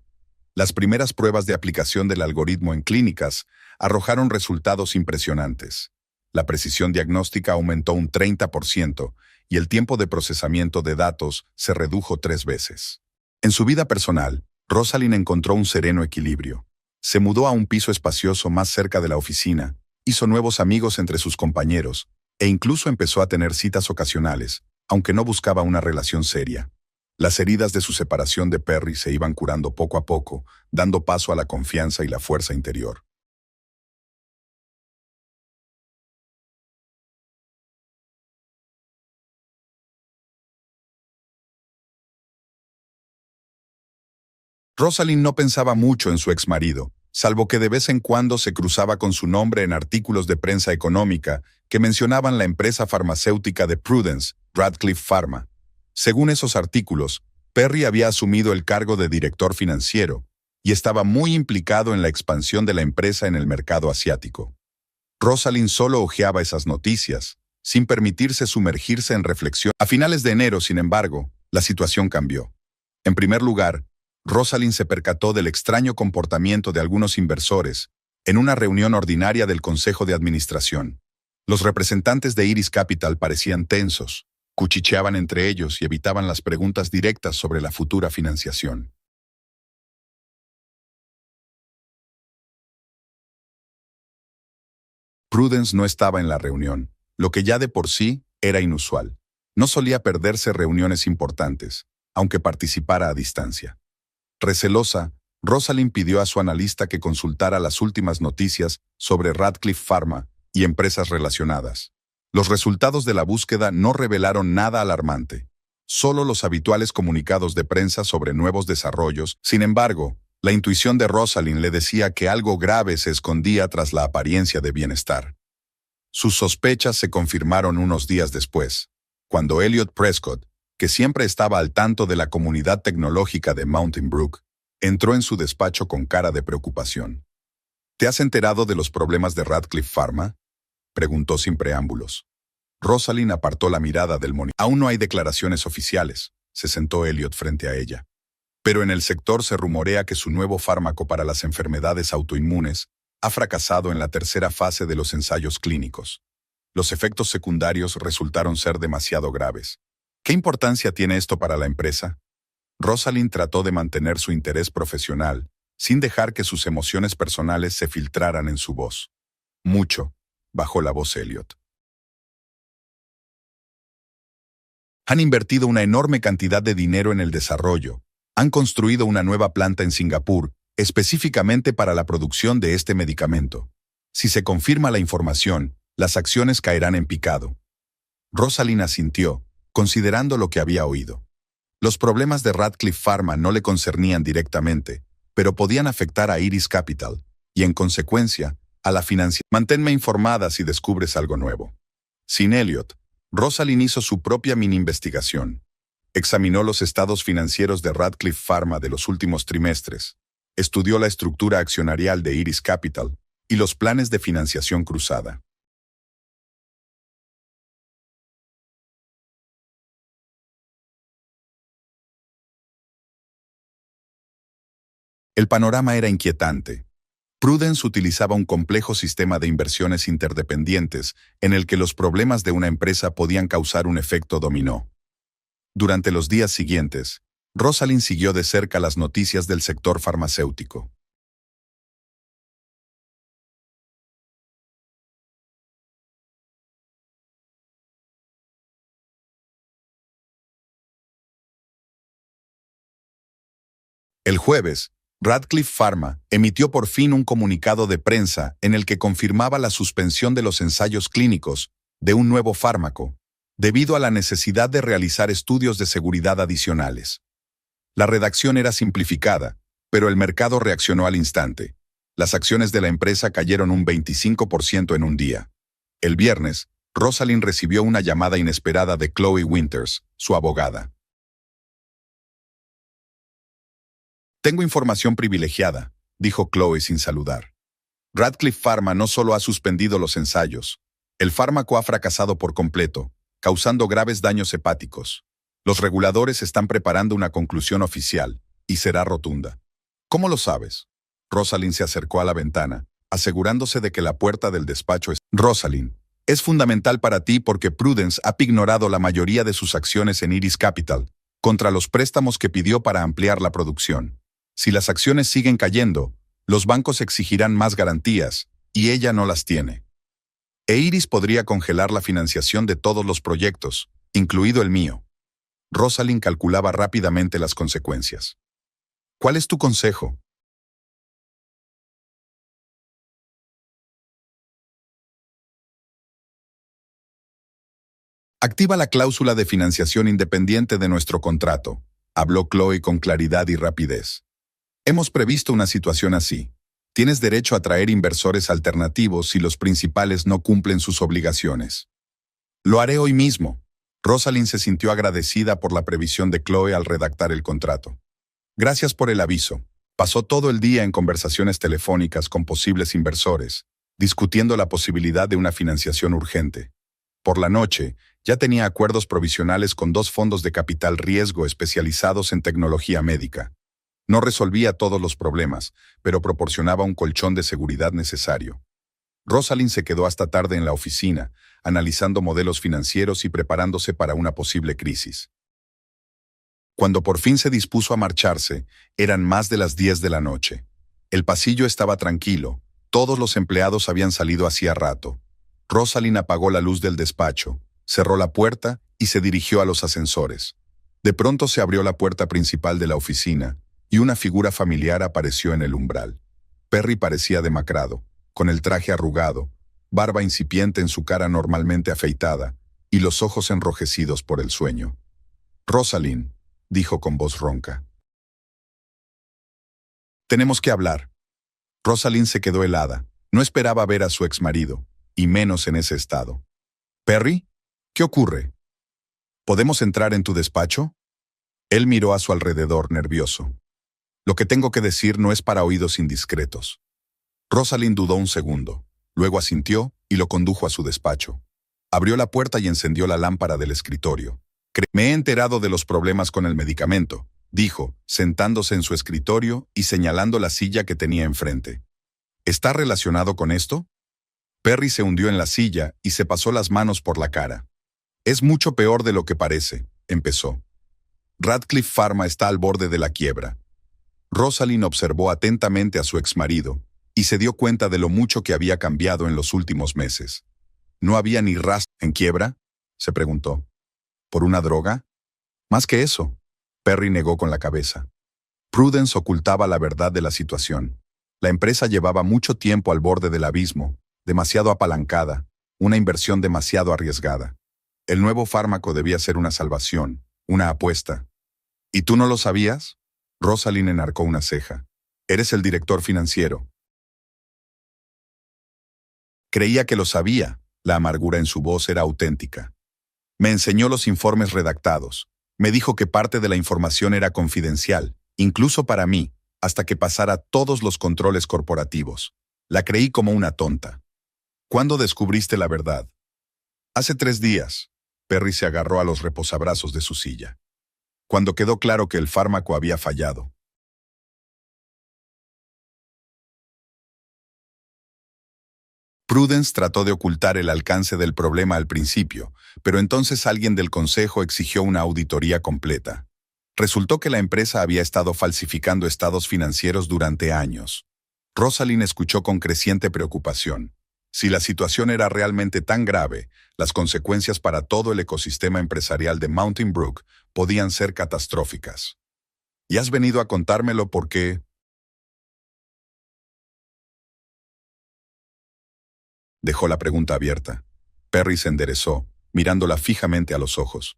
Las primeras pruebas de aplicación del algoritmo en clínicas arrojaron resultados impresionantes. La precisión diagnóstica aumentó un 30% y el tiempo de procesamiento de datos se redujo 3 veces. En su vida personal, Rosalind encontró un sereno equilibrio. Se mudó a un piso espacioso más cerca de la oficina, hizo nuevos amigos entre sus compañeros e incluso empezó a tener citas ocasionales, aunque no buscaba una relación seria. Las heridas de su separación de Perry se iban curando poco a poco, dando paso a la confianza y la fuerza interior. Rosalind no pensaba mucho en su exmarido, salvo que de vez en cuando se cruzaba con su nombre en artículos de prensa económica que mencionaban la empresa farmacéutica de Prudence, Radcliffe Pharma. Según esos artículos, Perry había asumido el cargo de director financiero y estaba muy implicado en la expansión de la empresa en el mercado asiático. Rosalind solo hojeaba esas noticias, sin permitirse sumergirse en reflexión. A finales de enero, sin embargo, la situación cambió. En primer lugar, Rosalind se percató del extraño comportamiento de algunos inversores en una reunión ordinaria del Consejo de Administración. Los representantes de Iris Capital parecían tensos, cuchicheaban entre ellos y evitaban las preguntas directas sobre la futura financiación. Prudence no estaba en la reunión, lo que ya de por sí era inusual. No solía perderse reuniones importantes, aunque participara a distancia. Recelosa, Rosalind pidió a su analista que consultara las últimas noticias sobre Radcliffe Pharma y empresas relacionadas. Los resultados de la búsqueda no revelaron nada alarmante, solo los habituales comunicados de prensa sobre nuevos desarrollos. Sin embargo, la intuición de Rosalind le decía que algo grave se escondía tras la apariencia de bienestar. Sus sospechas se confirmaron unos días después, cuando Elliot Prescott, que siempre estaba al tanto de la comunidad tecnológica de Mountain Brook, entró en su despacho con cara de preocupación. ¿Te has enterado de los problemas de Radcliffe Pharma?, preguntó sin preámbulos. Rosalind apartó la mirada del monitor. Aún no hay declaraciones oficiales, se sentó Elliot frente a ella. Pero en el sector se rumorea que su nuevo fármaco para las enfermedades autoinmunes ha fracasado en la tercera fase de los ensayos clínicos. Los efectos secundarios resultaron ser demasiado graves. ¿Qué importancia tiene esto para la empresa? Rosalind trató de mantener su interés profesional, sin dejar que sus emociones personales se filtraran en su voz. Mucho, bajó la voz Elliot. Han invertido una enorme cantidad de dinero en el desarrollo. Han construido una nueva planta en Singapur, específicamente para la producción de este medicamento. Si se confirma la información, las acciones caerán en picado. Rosalind asintió, considerando lo que había oído. Los problemas de Radcliffe Pharma no le concernían directamente, pero podían afectar a Iris Capital, y en consecuencia, a la financiación. Manténme informada si descubres algo nuevo. Sin Elliot, Rosalind hizo su propia mini-investigación. Examinó los estados financieros de Radcliffe Pharma de los últimos trimestres, estudió la estructura accionarial de Iris Capital y los planes de financiación cruzada. El panorama era inquietante. Prudence utilizaba un complejo sistema de inversiones interdependientes en el que los problemas de una empresa podían causar un efecto dominó. Durante los días siguientes, Rosalind siguió de cerca las noticias del sector farmacéutico. El jueves, Radcliffe Pharma emitió por fin un comunicado de prensa en el que confirmaba la suspensión de los ensayos clínicos de un nuevo fármaco, debido a la necesidad de realizar estudios de seguridad adicionales. La redacción era simplificada, pero el mercado reaccionó al instante. Las acciones de la empresa cayeron un 25% en un día. El viernes, Rosalind recibió una llamada inesperada de Chloe Winters, su abogada. Tengo información privilegiada, dijo Chloe sin saludar. Radcliffe Pharma no solo ha suspendido los ensayos. El fármaco ha fracasado por completo, causando graves daños hepáticos. Los reguladores están preparando una conclusión oficial, y será rotunda. ¿Cómo lo sabes? Rosalind se acercó a la ventana, asegurándose de que la puerta del despacho es... Rosalind, es fundamental para ti porque Prudence ha ignorado la mayoría de sus acciones en Iris Capital, contra los préstamos que pidió para ampliar la producción. Si las acciones siguen cayendo, los bancos exigirán más garantías, y ella no las tiene. E Iris podría congelar la financiación de todos los proyectos, incluido el mío. Rosalind calculaba rápidamente las consecuencias. ¿Cuál es tu consejo? Activa la cláusula de financiación independiente de nuestro contrato, habló Chloe con claridad y rapidez. Hemos previsto una situación así. Tienes derecho a traer inversores alternativos si los principales no cumplen sus obligaciones. Lo haré hoy mismo. Rosalind se sintió agradecida por la previsión de Chloe al redactar el contrato. Gracias por el aviso. Pasó todo el día en conversaciones telefónicas con posibles inversores, discutiendo la posibilidad de una financiación urgente. Por la noche, ya tenía acuerdos provisionales con 2 fondos de capital riesgo especializados en tecnología médica. No resolvía todos los problemas, pero proporcionaba un colchón de seguridad necesario. Rosalind se quedó hasta tarde en la oficina, analizando modelos financieros y preparándose para una posible crisis. Cuando por fin se dispuso a marcharse, eran más de las 10 de la noche. El pasillo estaba tranquilo, todos los empleados habían salido hacía rato. Rosalind apagó la luz del despacho, cerró la puerta y se dirigió a los ascensores. De pronto se abrió la puerta principal de la oficina, y una figura familiar apareció en el umbral. Perry parecía demacrado, con el traje arrugado, barba incipiente en su cara normalmente afeitada y los ojos enrojecidos por el sueño. «Rosalind», dijo con voz ronca. «Tenemos que hablar». Rosalind se quedó helada. No esperaba ver a su exmarido, y menos en ese estado. «¿Perry? ¿Qué ocurre? ¿Podemos entrar en tu despacho?» Él miró a su alrededor nervioso. «Lo que tengo que decir no es para oídos indiscretos». Rosalind dudó un segundo, luego asintió y lo condujo a su despacho. Abrió la puerta y encendió la lámpara del escritorio. «Me he enterado de los problemas con el medicamento», dijo, sentándose en su escritorio y señalando la silla que tenía enfrente. «¿Está relacionado con esto?» Perry se hundió en la silla y se pasó las manos por la cara. «Es mucho peor de lo que parece», empezó. «Radcliffe Pharma está al borde de la quiebra». Rosalind observó atentamente a su exmarido y se dio cuenta de lo mucho que había cambiado en los últimos meses. «¿No había ni rastro en quiebra?», se preguntó. «¿Por una droga?» «Más que eso», Perry negó con la cabeza. Prudence ocultaba la verdad de la situación. La empresa llevaba mucho tiempo al borde del abismo, demasiado apalancada, una inversión demasiado arriesgada. El nuevo fármaco debía ser una salvación, una apuesta. ¿Y tú no lo sabías?» Rosalind enarcó una ceja. «Eres el director financiero». Creía que lo sabía. La amargura en su voz era auténtica. «Me enseñó los informes redactados. Me dijo que parte de la información era confidencial, incluso para mí, hasta que pasara todos los controles corporativos. La creí como una tonta». «¿Cuándo descubriste la verdad?» «Hace 3 días». Perry se agarró a los reposabrazos de su silla. «Cuando quedó claro que el fármaco había fallado». Prudence trató de ocultar el alcance del problema al principio, pero entonces alguien del consejo exigió una auditoría completa. Resultó que la empresa había estado falsificando estados financieros durante años. Rosalind escuchó con creciente preocupación. Si la situación era realmente tan grave, las consecuencias para todo el ecosistema empresarial de Mountain Brook podían ser catastróficas. «¿Y has venido a contármelo porque...?» Dejó la pregunta abierta. Perry se enderezó, mirándola fijamente a los ojos.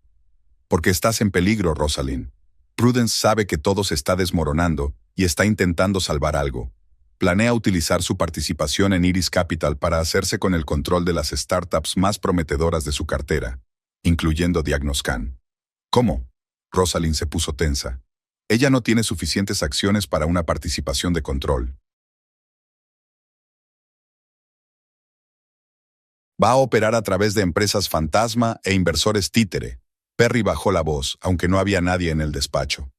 «Porque estás en peligro, Rosalind. Prudence sabe que todo se está desmoronando y está intentando salvar algo. Planea utilizar su participación en Iris Capital para hacerse con el control de las startups más prometedoras de su cartera, incluyendo Diagnoscan». «¿Cómo?» Rosalind se puso tensa. «Ella no tiene suficientes acciones para una participación de control. Va a operar a través de empresas fantasma e inversores títere». Perry bajó la voz, aunque no había nadie en el despacho.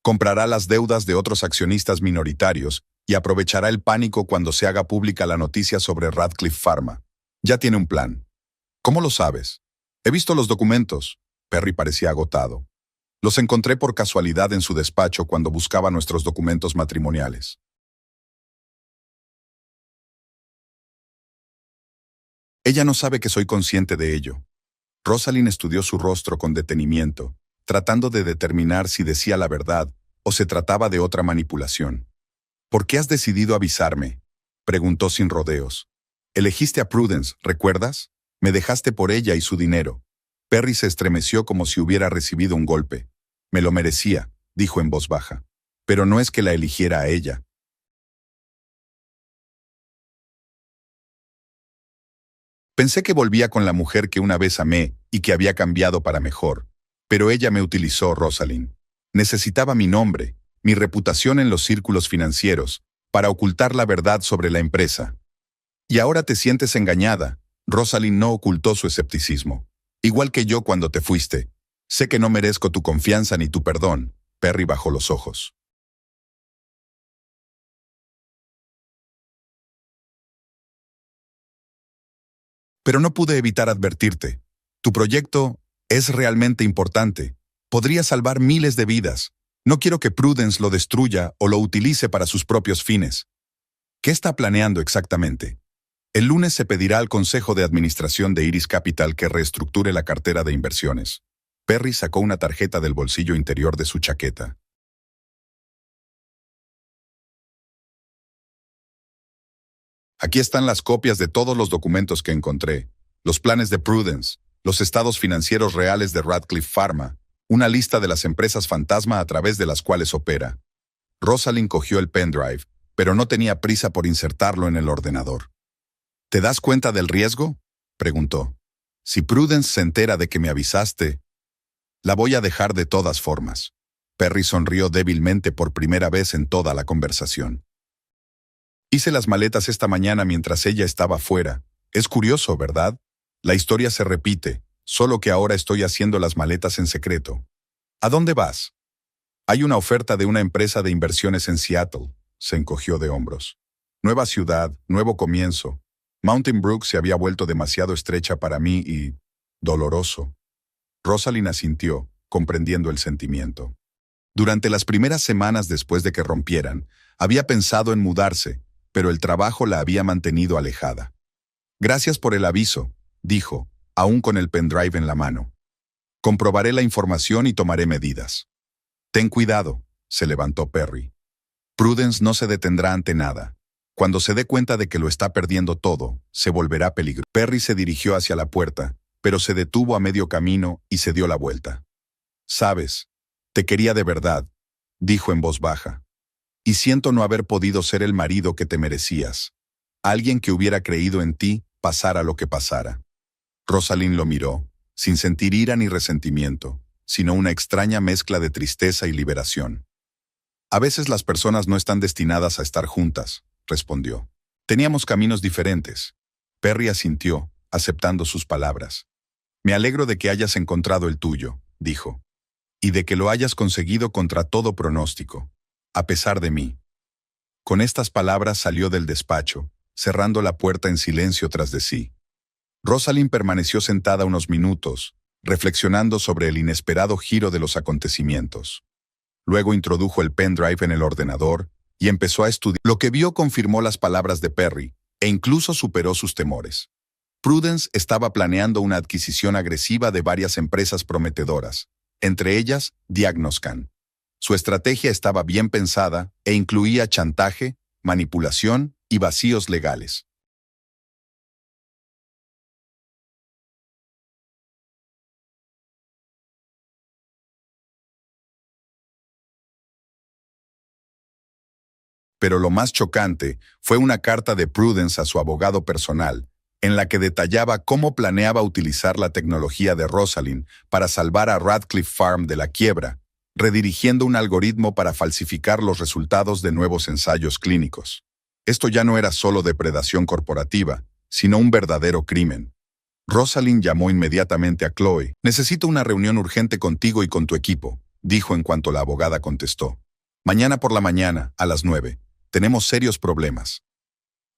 «Comprará las deudas de otros accionistas minoritarios y aprovechará el pánico cuando se haga pública la noticia sobre Radcliffe Pharma. Ya tiene un plan». «¿Cómo lo sabes?» «He visto los documentos». Perry parecía agotado. «Los encontré por casualidad en su despacho cuando buscaba nuestros documentos matrimoniales». «Ella no sabe que soy consciente de ello». Rosalind estudió su rostro con detenimiento, tratando de determinar si decía la verdad o se trataba de otra manipulación. «¿Por qué has decidido avisarme?», preguntó sin rodeos. «Elegiste a Prudence, ¿recuerdas? Me dejaste por ella y su dinero». Perry se estremeció como si hubiera recibido un golpe. «Me lo merecía», dijo en voz baja. «Pero no es que la eligiera a ella». «Pensé que volvía con la mujer que una vez amé y que había cambiado para mejor. Pero ella me utilizó, Rosalind. Necesitaba mi nombre, mi reputación en los círculos financieros, para ocultar la verdad sobre la empresa». «Y ahora te sientes engañada». Rosalind no ocultó su escepticismo. «Igual que yo cuando te fuiste. Sé que no merezco tu confianza ni tu perdón». Perry bajó los ojos. «Pero no pude evitar advertirte. Tu proyecto es realmente importante. Podría salvar miles de vidas. No quiero que Prudence lo destruya o lo utilice para sus propios fines». «¿Qué está planeando exactamente?» «El lunes se pedirá al Consejo de Administración de Iris Capital que reestructure la cartera de inversiones». Perry sacó una tarjeta del bolsillo interior de su chaqueta. Aquí están las copias de todos los documentos que encontré, los planes de Prudence, los estados financieros reales de Radcliffe Pharma, una lista de las empresas fantasma a través de las cuales opera. Rosalind cogió el pendrive, pero no tenía prisa por insertarlo en el ordenador. ¿Te das cuenta del riesgo?, preguntó. Si Prudence se entera de que me avisaste, la voy a dejar de todas formas. Perry sonrió débilmente por primera vez en toda la conversación. Hice las maletas esta mañana mientras ella estaba fuera. Es curioso, ¿verdad? La historia se repite, solo que ahora estoy haciendo las maletas en secreto. ¿A dónde vas? Hay una oferta de una empresa de inversiones en Seattle. Se encogió de hombros. Nueva ciudad, nuevo comienzo. Mountain Brook se había vuelto demasiado estrecha para mí y... doloroso. Rosalind asintió, comprendiendo el sentimiento. Durante las primeras semanas después de que rompieran, había pensado en mudarse, pero el trabajo la había mantenido alejada. Gracias por el aviso, dijo, aún con el pendrive en la mano. Comprobaré la información y tomaré medidas. Ten cuidado, se levantó Perry. Prudence no se detendrá ante nada. Cuando se dé cuenta de que lo está perdiendo todo, se volverá peligroso. Perry se dirigió hacia la puerta, pero se detuvo a medio camino y se dio la vuelta. Sabes, te quería de verdad, dijo en voz baja. Y siento no haber podido ser el marido que te merecías. Alguien que hubiera creído en ti, pasara lo que pasara. Rosalind lo miró, sin sentir ira ni resentimiento, sino una extraña mezcla de tristeza y liberación. A veces las personas no están destinadas a estar juntas, respondió. Teníamos caminos diferentes. Perry asintió, aceptando sus palabras. Me alegro de que hayas encontrado el tuyo, dijo. Y de que lo hayas conseguido contra todo pronóstico, a pesar de mí. Con estas palabras salió del despacho, cerrando la puerta en silencio tras de sí. Rosalind permaneció sentada unos minutos, reflexionando sobre el inesperado giro de los acontecimientos. Luego introdujo el pendrive en el ordenador y empezó a estudiar. Lo que vio confirmó las palabras de Perry, e incluso superó sus temores. Prudence estaba planeando una adquisición agresiva de varias empresas prometedoras, entre ellas Diagnoscan. Su estrategia estaba bien pensada e incluía chantaje, manipulación y vacíos legales. Pero lo más chocante fue una carta de Prudence a su abogado personal, en la que detallaba cómo planeaba utilizar la tecnología de Rosalind para salvar a Radcliffe Farm de la quiebra, redirigiendo un algoritmo para falsificar los resultados de nuevos ensayos clínicos. Esto ya no era solo depredación corporativa, sino un verdadero crimen. Rosalind llamó inmediatamente a Chloe. Necesito una reunión urgente contigo y con tu equipo, dijo en cuanto la abogada contestó. Mañana por la mañana, a las 9. Tenemos serios problemas.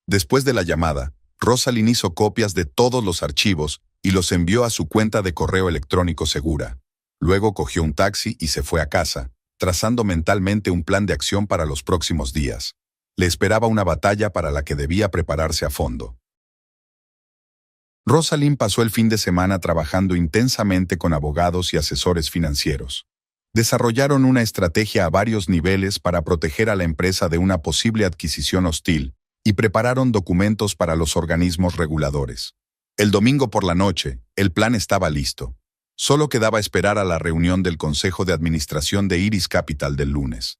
Después de la llamada, Rosalind hizo copias de todos los archivos y los envió a su cuenta de correo electrónico segura. Luego cogió un taxi y se fue a casa, trazando mentalmente un plan de acción para los próximos días. Le esperaba una batalla para la que debía prepararse a fondo. Rosalind pasó el fin de semana trabajando intensamente con abogados y asesores financieros. Desarrollaron una estrategia a varios niveles para proteger a la empresa de una posible adquisición hostil y prepararon documentos para los organismos reguladores. El domingo por la noche, el plan estaba listo. Solo quedaba esperar a la reunión del Consejo de Administración de Iris Capital del lunes.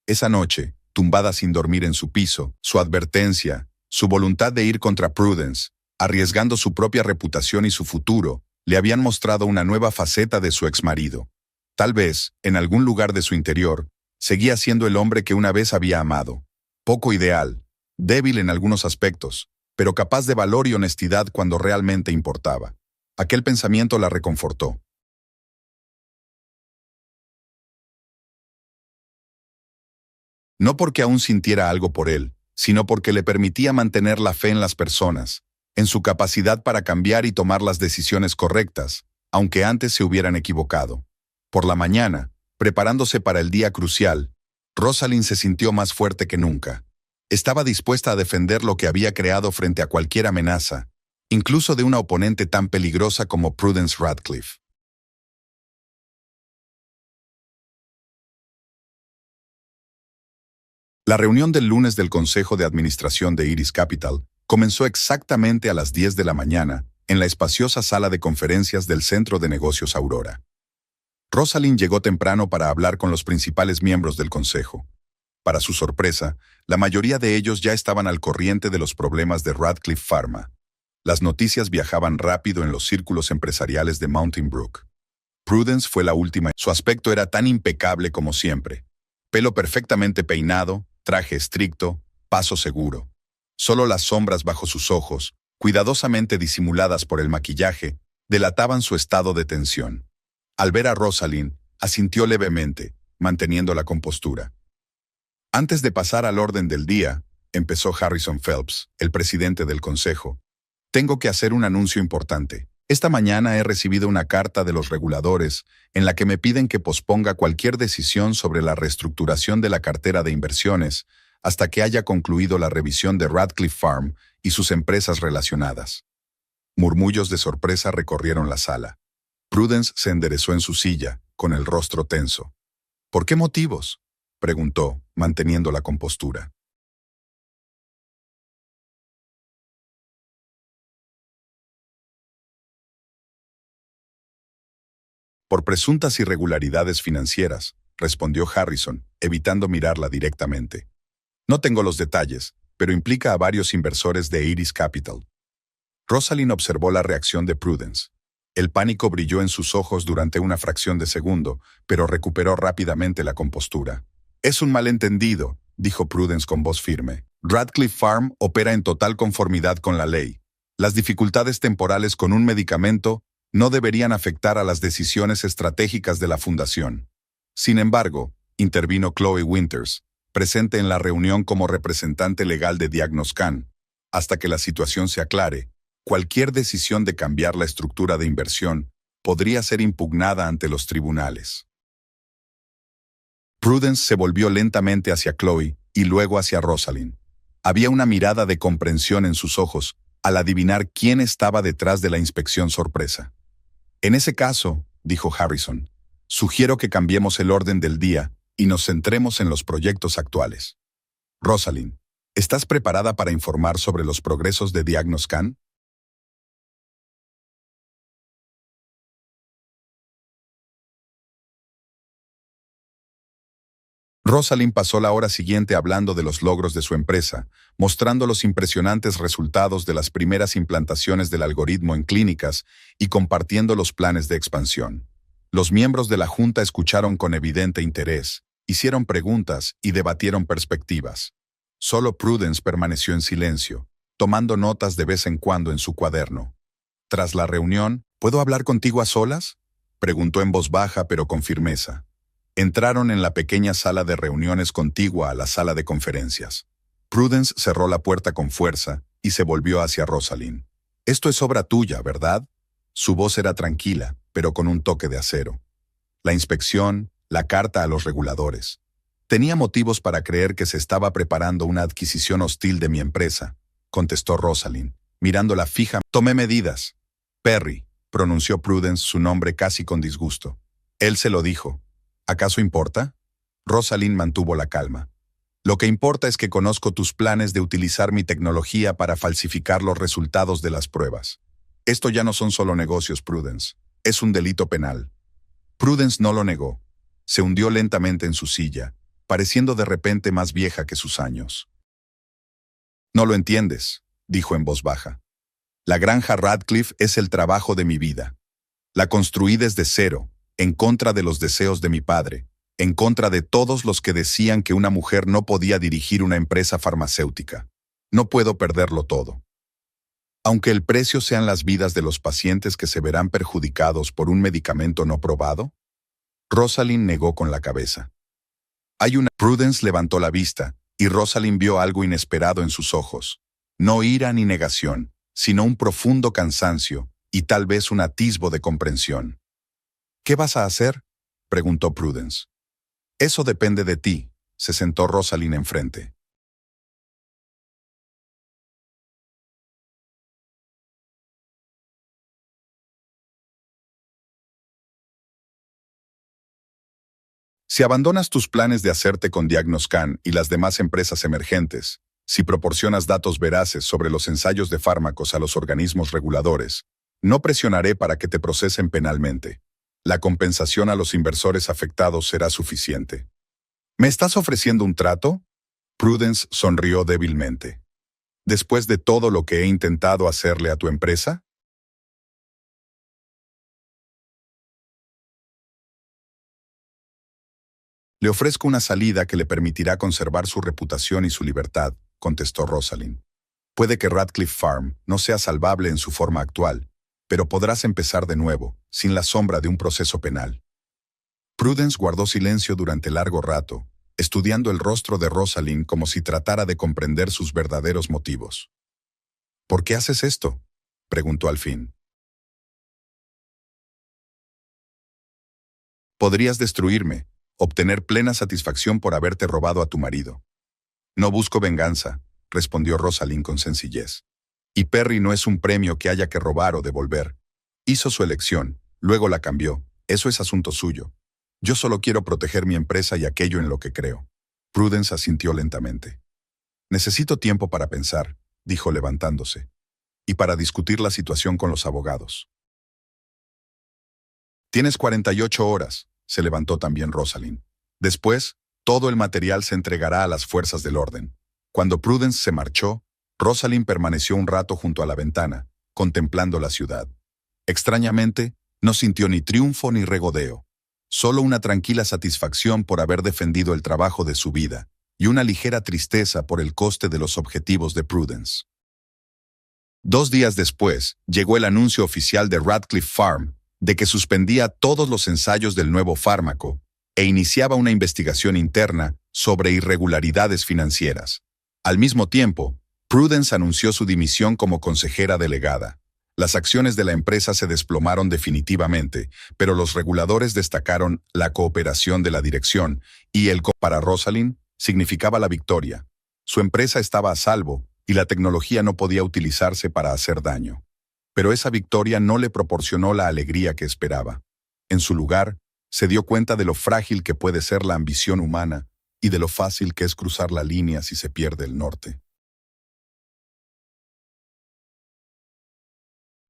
Esa noche, tumbada sin dormir en su piso, su advertencia, su voluntad de ir contra Prudence, arriesgando su propia reputación y su futuro, le habían mostrado una nueva faceta de su exmarido. Tal vez, en algún lugar de su interior, seguía siendo el hombre que una vez había amado. Poco ideal, débil en algunos aspectos, pero capaz de valor y honestidad cuando realmente importaba. Aquel pensamiento la reconfortó. No porque aún sintiera algo por él, sino porque le permitía mantener la fe en las personas, en su capacidad para cambiar y tomar las decisiones correctas, aunque antes se hubieran equivocado. Por la mañana, preparándose para el día crucial, Rosalind se sintió más fuerte que nunca. Estaba dispuesta a defender lo que había creado frente a cualquier amenaza, incluso de una oponente tan peligrosa como Prudence Radcliffe. La reunión del lunes del Consejo de Administración de Iris Capital Comenzó exactamente a las 10 de la mañana, en la espaciosa sala de conferencias del Centro de Negocios Aurora. Rosalind llegó temprano para hablar con los principales miembros del consejo. Para su sorpresa, la mayoría de ellos ya estaban al corriente de los problemas de Radcliffe Pharma. Las noticias viajaban rápido en los círculos empresariales de Mountain Brook. Prudence fue la última. Su aspecto era tan impecable como siempre. Pelo perfectamente peinado, traje estricto, paso seguro. Solo las sombras bajo sus ojos, cuidadosamente disimuladas por el maquillaje, delataban su estado de tensión. Al ver a Rosalind, asintió levemente, manteniendo la compostura. Antes de pasar al orden del día, empezó Harrison Phelps, el presidente del consejo. Tengo que hacer un anuncio importante. Esta mañana he recibido una carta de los reguladores en la que me piden que posponga cualquier decisión sobre la reestructuración de la cartera de inversiones hasta que haya concluido la revisión de Radcliffe Farm y sus empresas relacionadas. Murmullos de sorpresa recorrieron la sala. Prudence se enderezó en su silla, con el rostro tenso. ¿Por qué motivos?, preguntó, manteniendo la compostura. Por presuntas irregularidades financieras, respondió Harrison, evitando mirarla directamente. No tengo los detalles, pero implica a varios inversores de Iris Capital. Rosalind observó la reacción de Prudence. El pánico brilló en sus ojos durante una fracción de segundo, pero recuperó rápidamente la compostura. Es un malentendido, dijo Prudence con voz firme. Radcliffe Farm opera en total conformidad con la ley. Las dificultades temporales con un medicamento no deberían afectar a las decisiones estratégicas de la fundación. Sin embargo, intervino Chloe Winters, presente en la reunión como representante legal de Diagnoscan. Hasta que la situación se aclare, cualquier decisión de cambiar la estructura de inversión podría ser impugnada ante los tribunales. Prudence se volvió lentamente hacia Chloe y luego hacia Rosalind. Había una mirada de comprensión en sus ojos al adivinar quién estaba detrás de la inspección sorpresa. En ese caso, dijo Harrison, sugiero que cambiemos el orden del día y nos centremos en los proyectos actuales. Rosalind, ¿estás preparada para informar sobre los progresos de Diagnoscan? Rosalind pasó la hora siguiente hablando de los logros de su empresa, mostrando los impresionantes resultados de las primeras implantaciones del algoritmo en clínicas y compartiendo los planes de expansión. Los miembros de la junta escucharon con evidente interés, hicieron preguntas y debatieron perspectivas. Solo Prudence permaneció en silencio, tomando notas de vez en cuando en su cuaderno. Tras la reunión, ¿puedo hablar contigo a solas?, preguntó en voz baja pero con firmeza. Entraron en la pequeña sala de reuniones contigua a la sala de conferencias. Prudence cerró la puerta con fuerza y se volvió hacia Rosalind. «Esto es obra tuya, ¿verdad?». Su voz era tranquila, pero con un toque de acero. La inspección, la carta a los reguladores. Tenía motivos para creer que se estaba preparando una adquisición hostil de mi empresa, contestó Rosalind, mirándola fija. «Tomé medidas». «Perry», pronunció Prudence su nombre casi con disgusto. Él se lo dijo. ¿Acaso importa? Rosalind mantuvo la calma. Lo que importa es que conozco tus planes de utilizar mi tecnología para falsificar los resultados de las pruebas. Esto ya no son solo negocios, Prudence. Es un delito penal. Prudence no lo negó. Se hundió lentamente en su silla, pareciendo de repente más vieja que sus años. «No lo entiendes», dijo en voz baja. «La granja Radcliffe es el trabajo de mi vida. La construí desde cero, en contra de los deseos de mi padre, en contra de todos los que decían que una mujer no podía dirigir una empresa farmacéutica. No puedo perderlo todo. Aunque el precio sean las vidas de los pacientes que se verán perjudicados por un medicamento no probado». Rosalind negó con la cabeza. Prudence levantó la vista, y Rosalind vio algo inesperado en sus ojos. No ira ni negación, sino un profundo cansancio, y tal vez un atisbo de comprensión. «¿Qué vas a hacer?», preguntó Prudence. «Eso depende de ti», se sentó Rosalind enfrente. Si abandonas tus planes de hacerte con Diagnoscan y las demás empresas emergentes, Si proporcionas datos veraces sobre los ensayos de fármacos a los organismos reguladores, no presionaré para que te procesen penalmente. La compensación a los inversores afectados será suficiente. ¿Me estás ofreciendo un trato? Prudence sonrió débilmente. ¿Después de todo lo que he intentado hacerle a tu empresa? Le ofrezco una salida que le permitirá conservar su reputación y su libertad, contestó Rosalind. Puede que Radcliffe Farm no sea salvable en su forma actual, pero podrás empezar de nuevo, sin la sombra de un proceso penal. Prudence guardó silencio durante largo rato, estudiando el rostro de Rosalind como si tratara de comprender sus verdaderos motivos. ¿Por qué haces esto?, preguntó al fin. Podrías destruirme, obtener plena satisfacción por haberte robado a tu marido. No busco venganza, respondió Rosalind con sencillez. Y Perry no es un premio que haya que robar o devolver. Hizo su elección, luego la cambió. Eso es asunto suyo. Yo solo quiero proteger mi empresa y aquello en lo que creo. Prudence asintió lentamente. Necesito tiempo para pensar, dijo levantándose, y para discutir la situación con los abogados. Tienes 48 horas, se levantó también Rosalind. Después, todo el material se entregará a las fuerzas del orden. Cuando Prudence se marchó, Rosalind permaneció un rato junto a la ventana, contemplando la ciudad. Extrañamente, no sintió ni triunfo ni regodeo, solo una tranquila satisfacción por haber defendido el trabajo de su vida y una ligera tristeza por el coste de los objetivos de Prudence. 2 días después, llegó el anuncio oficial de Radcliffe Farm de que suspendía todos los ensayos del nuevo fármaco e iniciaba una investigación interna sobre irregularidades financieras. Al mismo tiempo, Prudence anunció su dimisión como consejera delegada. Las acciones de la empresa se desplomaron definitivamente, pero los reguladores destacaron la cooperación de la dirección y para Rosalind significaba la victoria. Su empresa estaba a salvo y la tecnología no podía utilizarse para hacer daño. Pero esa victoria no le proporcionó la alegría que esperaba. En su lugar, se dio cuenta de lo frágil que puede ser la ambición humana y de lo fácil que es cruzar la línea si se pierde el norte.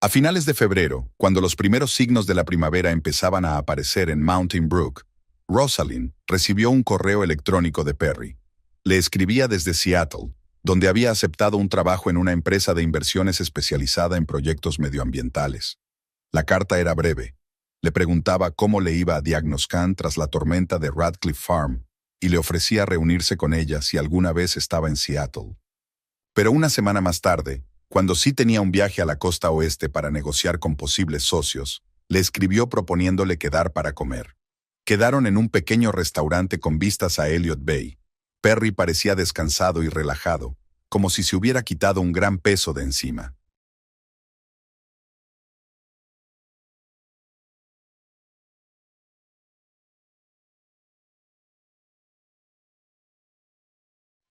A finales de febrero, cuando los primeros signos de la primavera empezaban a aparecer en Mountain Brook, Rosalind recibió un correo electrónico de Perry. Le escribía desde Seattle, donde había aceptado un trabajo en una empresa de inversiones especializada en proyectos medioambientales. La carta era breve. Le preguntaba cómo le iba a Diagnoscan tras la tormenta de Radcliffe Farm y le ofrecía reunirse con ella si alguna vez estaba en Seattle. Pero una semana más tarde, cuando sí tenía un viaje a la costa oeste para negociar con posibles socios, le escribió proponiéndole quedar para comer. Quedaron en un pequeño restaurante con vistas a Elliott Bay. Perry parecía descansado y relajado, como si se hubiera quitado un gran peso de encima.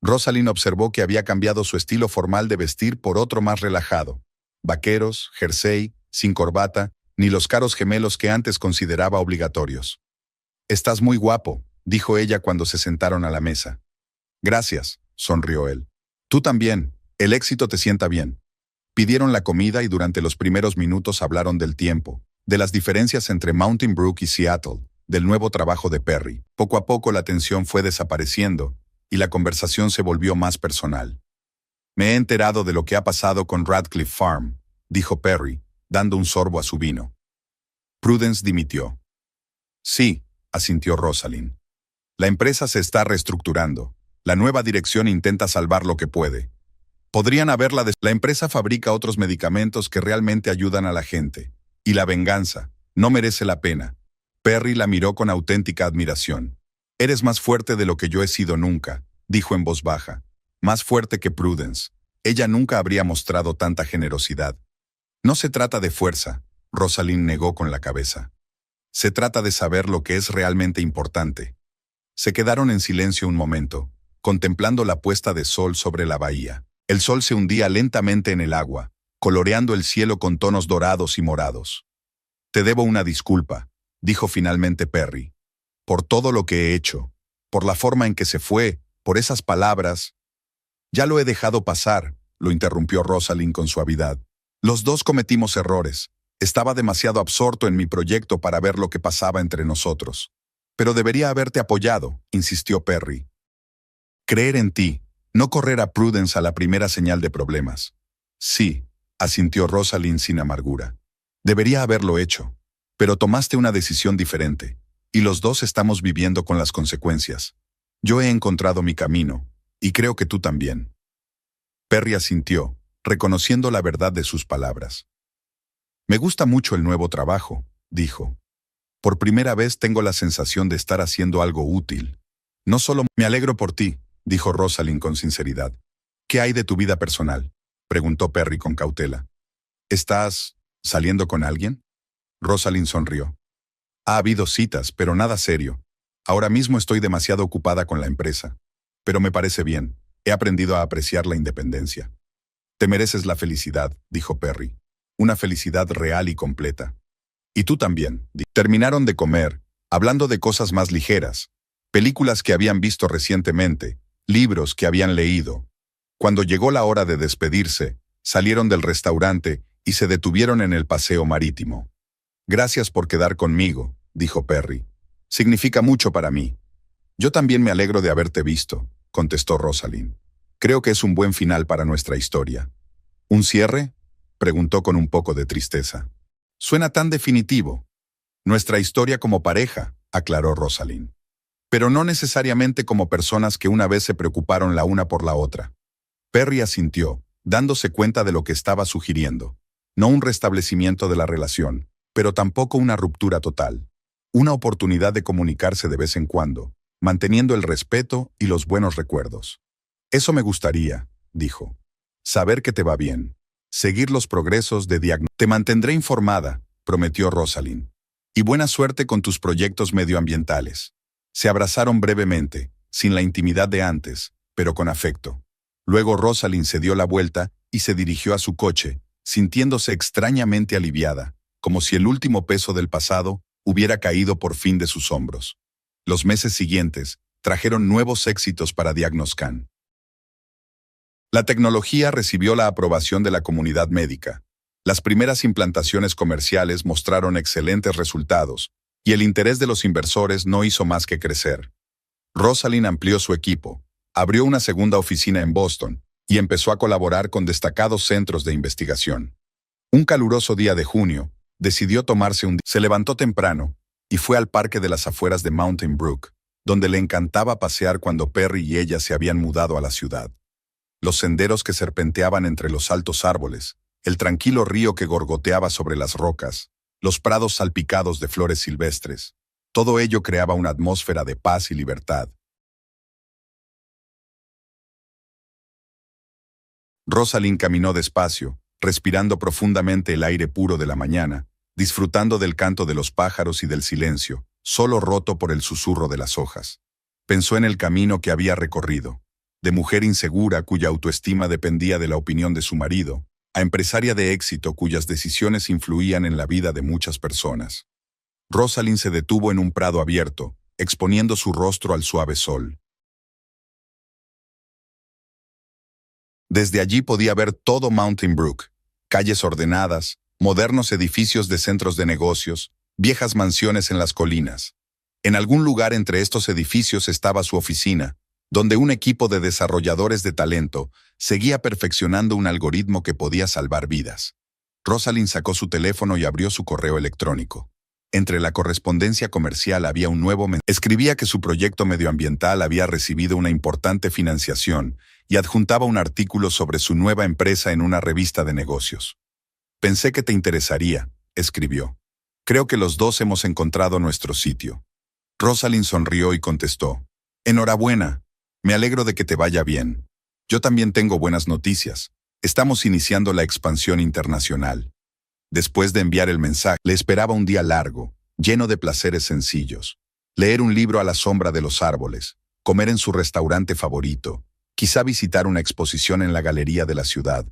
Rosalind observó que había cambiado su estilo formal de vestir por otro más relajado. Vaqueros, jersey, sin corbata, ni los caros gemelos que antes consideraba obligatorios. «Estás muy guapo», dijo ella cuando se sentaron a la mesa. «Gracias», sonrió él. «Tú también, el éxito te sienta bien». Pidieron la comida y durante los primeros minutos hablaron del tiempo, de las diferencias entre Mountain Brook y Seattle, del nuevo trabajo de Perry. Poco a poco la tensión fue desapareciendo, y la conversación se volvió más personal. «Me he enterado de lo que ha pasado con Radcliffe Farm», dijo Perry, dando un sorbo a su vino. Prudence dimitió. «Sí», asintió Rosalind. «La empresa se está reestructurando. La nueva dirección intenta salvar lo que puede. Podrían haberla La empresa fabrica otros medicamentos que realmente ayudan a la gente. Y la venganza no merece la pena». Perry la miró con auténtica admiración. «Eres más fuerte de lo que yo he sido nunca», dijo en voz baja. «Más fuerte que Prudence. Ella nunca habría mostrado tanta generosidad». «No se trata de fuerza», Rosalind negó con la cabeza. «Se trata de saber lo que es realmente importante». Se quedaron en silencio un momento, contemplando la puesta de sol sobre la bahía. El sol se hundía lentamente en el agua, coloreando el cielo con tonos dorados y morados. «Te debo una disculpa», dijo finalmente Perry. «Por todo lo que he hecho, por la forma en que se fue, por esas palabras». Ya lo he dejado pasar, lo interrumpió Rosalind con suavidad. Los dos cometimos errores. Estaba demasiado absorto en mi proyecto para ver lo que pasaba entre nosotros. Pero debería haberte apoyado, insistió Perry. Creer en ti, no correr a Prudence a la primera señal de problemas. Sí, asintió Rosalind sin amargura. Debería haberlo hecho. Pero tomaste una decisión diferente, y los dos estamos viviendo con las consecuencias. Yo he encontrado mi camino, y creo que tú también. Perry asintió, reconociendo la verdad de sus palabras. Me gusta mucho el nuevo trabajo, dijo. Por primera vez tengo la sensación de estar haciendo algo útil. No solo me alegro por ti, dijo Rosalind con sinceridad. ¿Qué hay de tu vida personal?, preguntó Perry con cautela. ¿Estás saliendo con alguien? Rosalind sonrió. Ha habido citas, pero nada serio. Ahora mismo estoy demasiado ocupada con la empresa. Pero me parece bien. He aprendido a apreciar la independencia. Te mereces la felicidad, dijo Perry. Una felicidad real y completa. Y tú también. Terminaron de comer, hablando de cosas más ligeras, películas que habían visto recientemente, libros que habían leído. Cuando llegó la hora de despedirse, salieron del restaurante y se detuvieron en el paseo marítimo. Gracias por quedar conmigo, dijo Perry. Significa mucho para mí. Yo también me alegro de haberte visto, contestó Rosalind. Creo que es un buen final para nuestra historia. ¿Un cierre?, preguntó con un poco de tristeza. Suena tan definitivo. Nuestra historia como pareja, aclaró Rosalind. Pero no necesariamente como personas que una vez se preocuparon la una por la otra. Perry asintió, dándose cuenta de lo que estaba sugiriendo. No un restablecimiento de la relación, pero tampoco una ruptura total. Una oportunidad de comunicarse de vez en cuando, manteniendo el respeto y los buenos recuerdos. Eso me gustaría, dijo. Saber que te va bien. Seguir los progresos de diagnóstico. Te mantendré informada, prometió Rosalind. Y buena suerte con tus proyectos medioambientales. Se abrazaron brevemente, sin la intimidad de antes, pero con afecto. Luego Rosalind se dio la vuelta y se dirigió a su coche, sintiéndose extrañamente aliviada, como si el último peso del pasado hubiera caído por fin de sus hombros. Los meses siguientes trajeron nuevos éxitos para Diagnoscan. La tecnología recibió la aprobación de la comunidad médica. Las primeras implantaciones comerciales mostraron excelentes resultados, y el interés de los inversores no hizo más que crecer. Rosalind amplió su equipo, abrió una segunda oficina en Boston y empezó a colaborar con destacados centros de investigación. Un caluroso día de junio, decidió tomarse un día. Se levantó temprano y fue al parque de las afueras de Mountain Brook, donde le encantaba pasear cuando Perry y ella se habían mudado a la ciudad. Los senderos que serpenteaban entre los altos árboles, el tranquilo río que gorgoteaba sobre las rocas, los prados salpicados de flores silvestres, todo ello creaba una atmósfera de paz y libertad. Rosalind caminó despacio, respirando profundamente el aire puro de la mañana, disfrutando del canto de los pájaros y del silencio, solo roto por el susurro de las hojas. Pensó en el camino que había recorrido, de mujer insegura cuya autoestima dependía de la opinión de su marido, a empresaria de éxito cuyas decisiones influían en la vida de muchas personas. Rosalind se detuvo en un prado abierto, exponiendo su rostro al suave sol. Desde allí podía ver todo Mountain Brook, calles ordenadas, modernos edificios de centros de negocios, viejas mansiones en las colinas. En algún lugar entre estos edificios estaba su oficina, donde un equipo de desarrolladores de talento seguía perfeccionando un algoritmo que podía salvar vidas. Rosalind sacó su teléfono y abrió su correo electrónico. Entre la correspondencia comercial había un nuevo mensaje. Escribía que su proyecto medioambiental había recibido una importante financiación y adjuntaba un artículo sobre su nueva empresa en una revista de negocios. Pensé que te interesaría, escribió. Creo que los dos hemos encontrado nuestro sitio. Rosalind sonrió y contestó. Enhorabuena. Me alegro de que te vaya bien. Yo también tengo buenas noticias. Estamos iniciando la expansión internacional. Después de enviar el mensaje, le esperaba un día largo, lleno de placeres sencillos. Leer un libro a la sombra de los árboles, comer en su restaurante favorito, quizá visitar una exposición en la galería de la ciudad.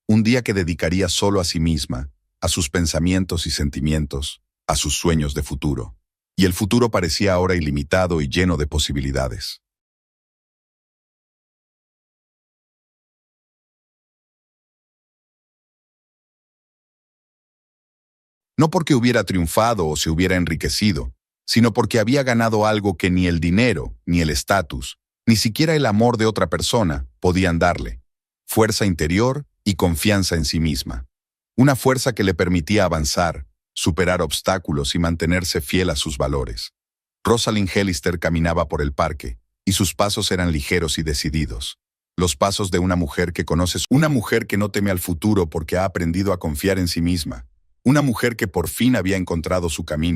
Un día que dedicaría solo a sí misma, a sus pensamientos y sentimientos, a sus sueños de futuro. Y el futuro parecía ahora ilimitado y lleno de posibilidades. No porque hubiera triunfado o se hubiera enriquecido, sino porque había ganado algo que ni el dinero, ni el estatus, ni siquiera el amor de otra persona podían darle: fuerza interior y confianza en sí misma. Una fuerza que le permitía avanzar, superar obstáculos y mantenerse fiel a sus valores. Rosalind Hellister caminaba por el parque, y sus pasos eran ligeros y decididos. Los pasos de una mujer que conoce, una mujer que no teme al futuro porque ha aprendido a confiar en sí misma, una mujer que por fin había encontrado su camino.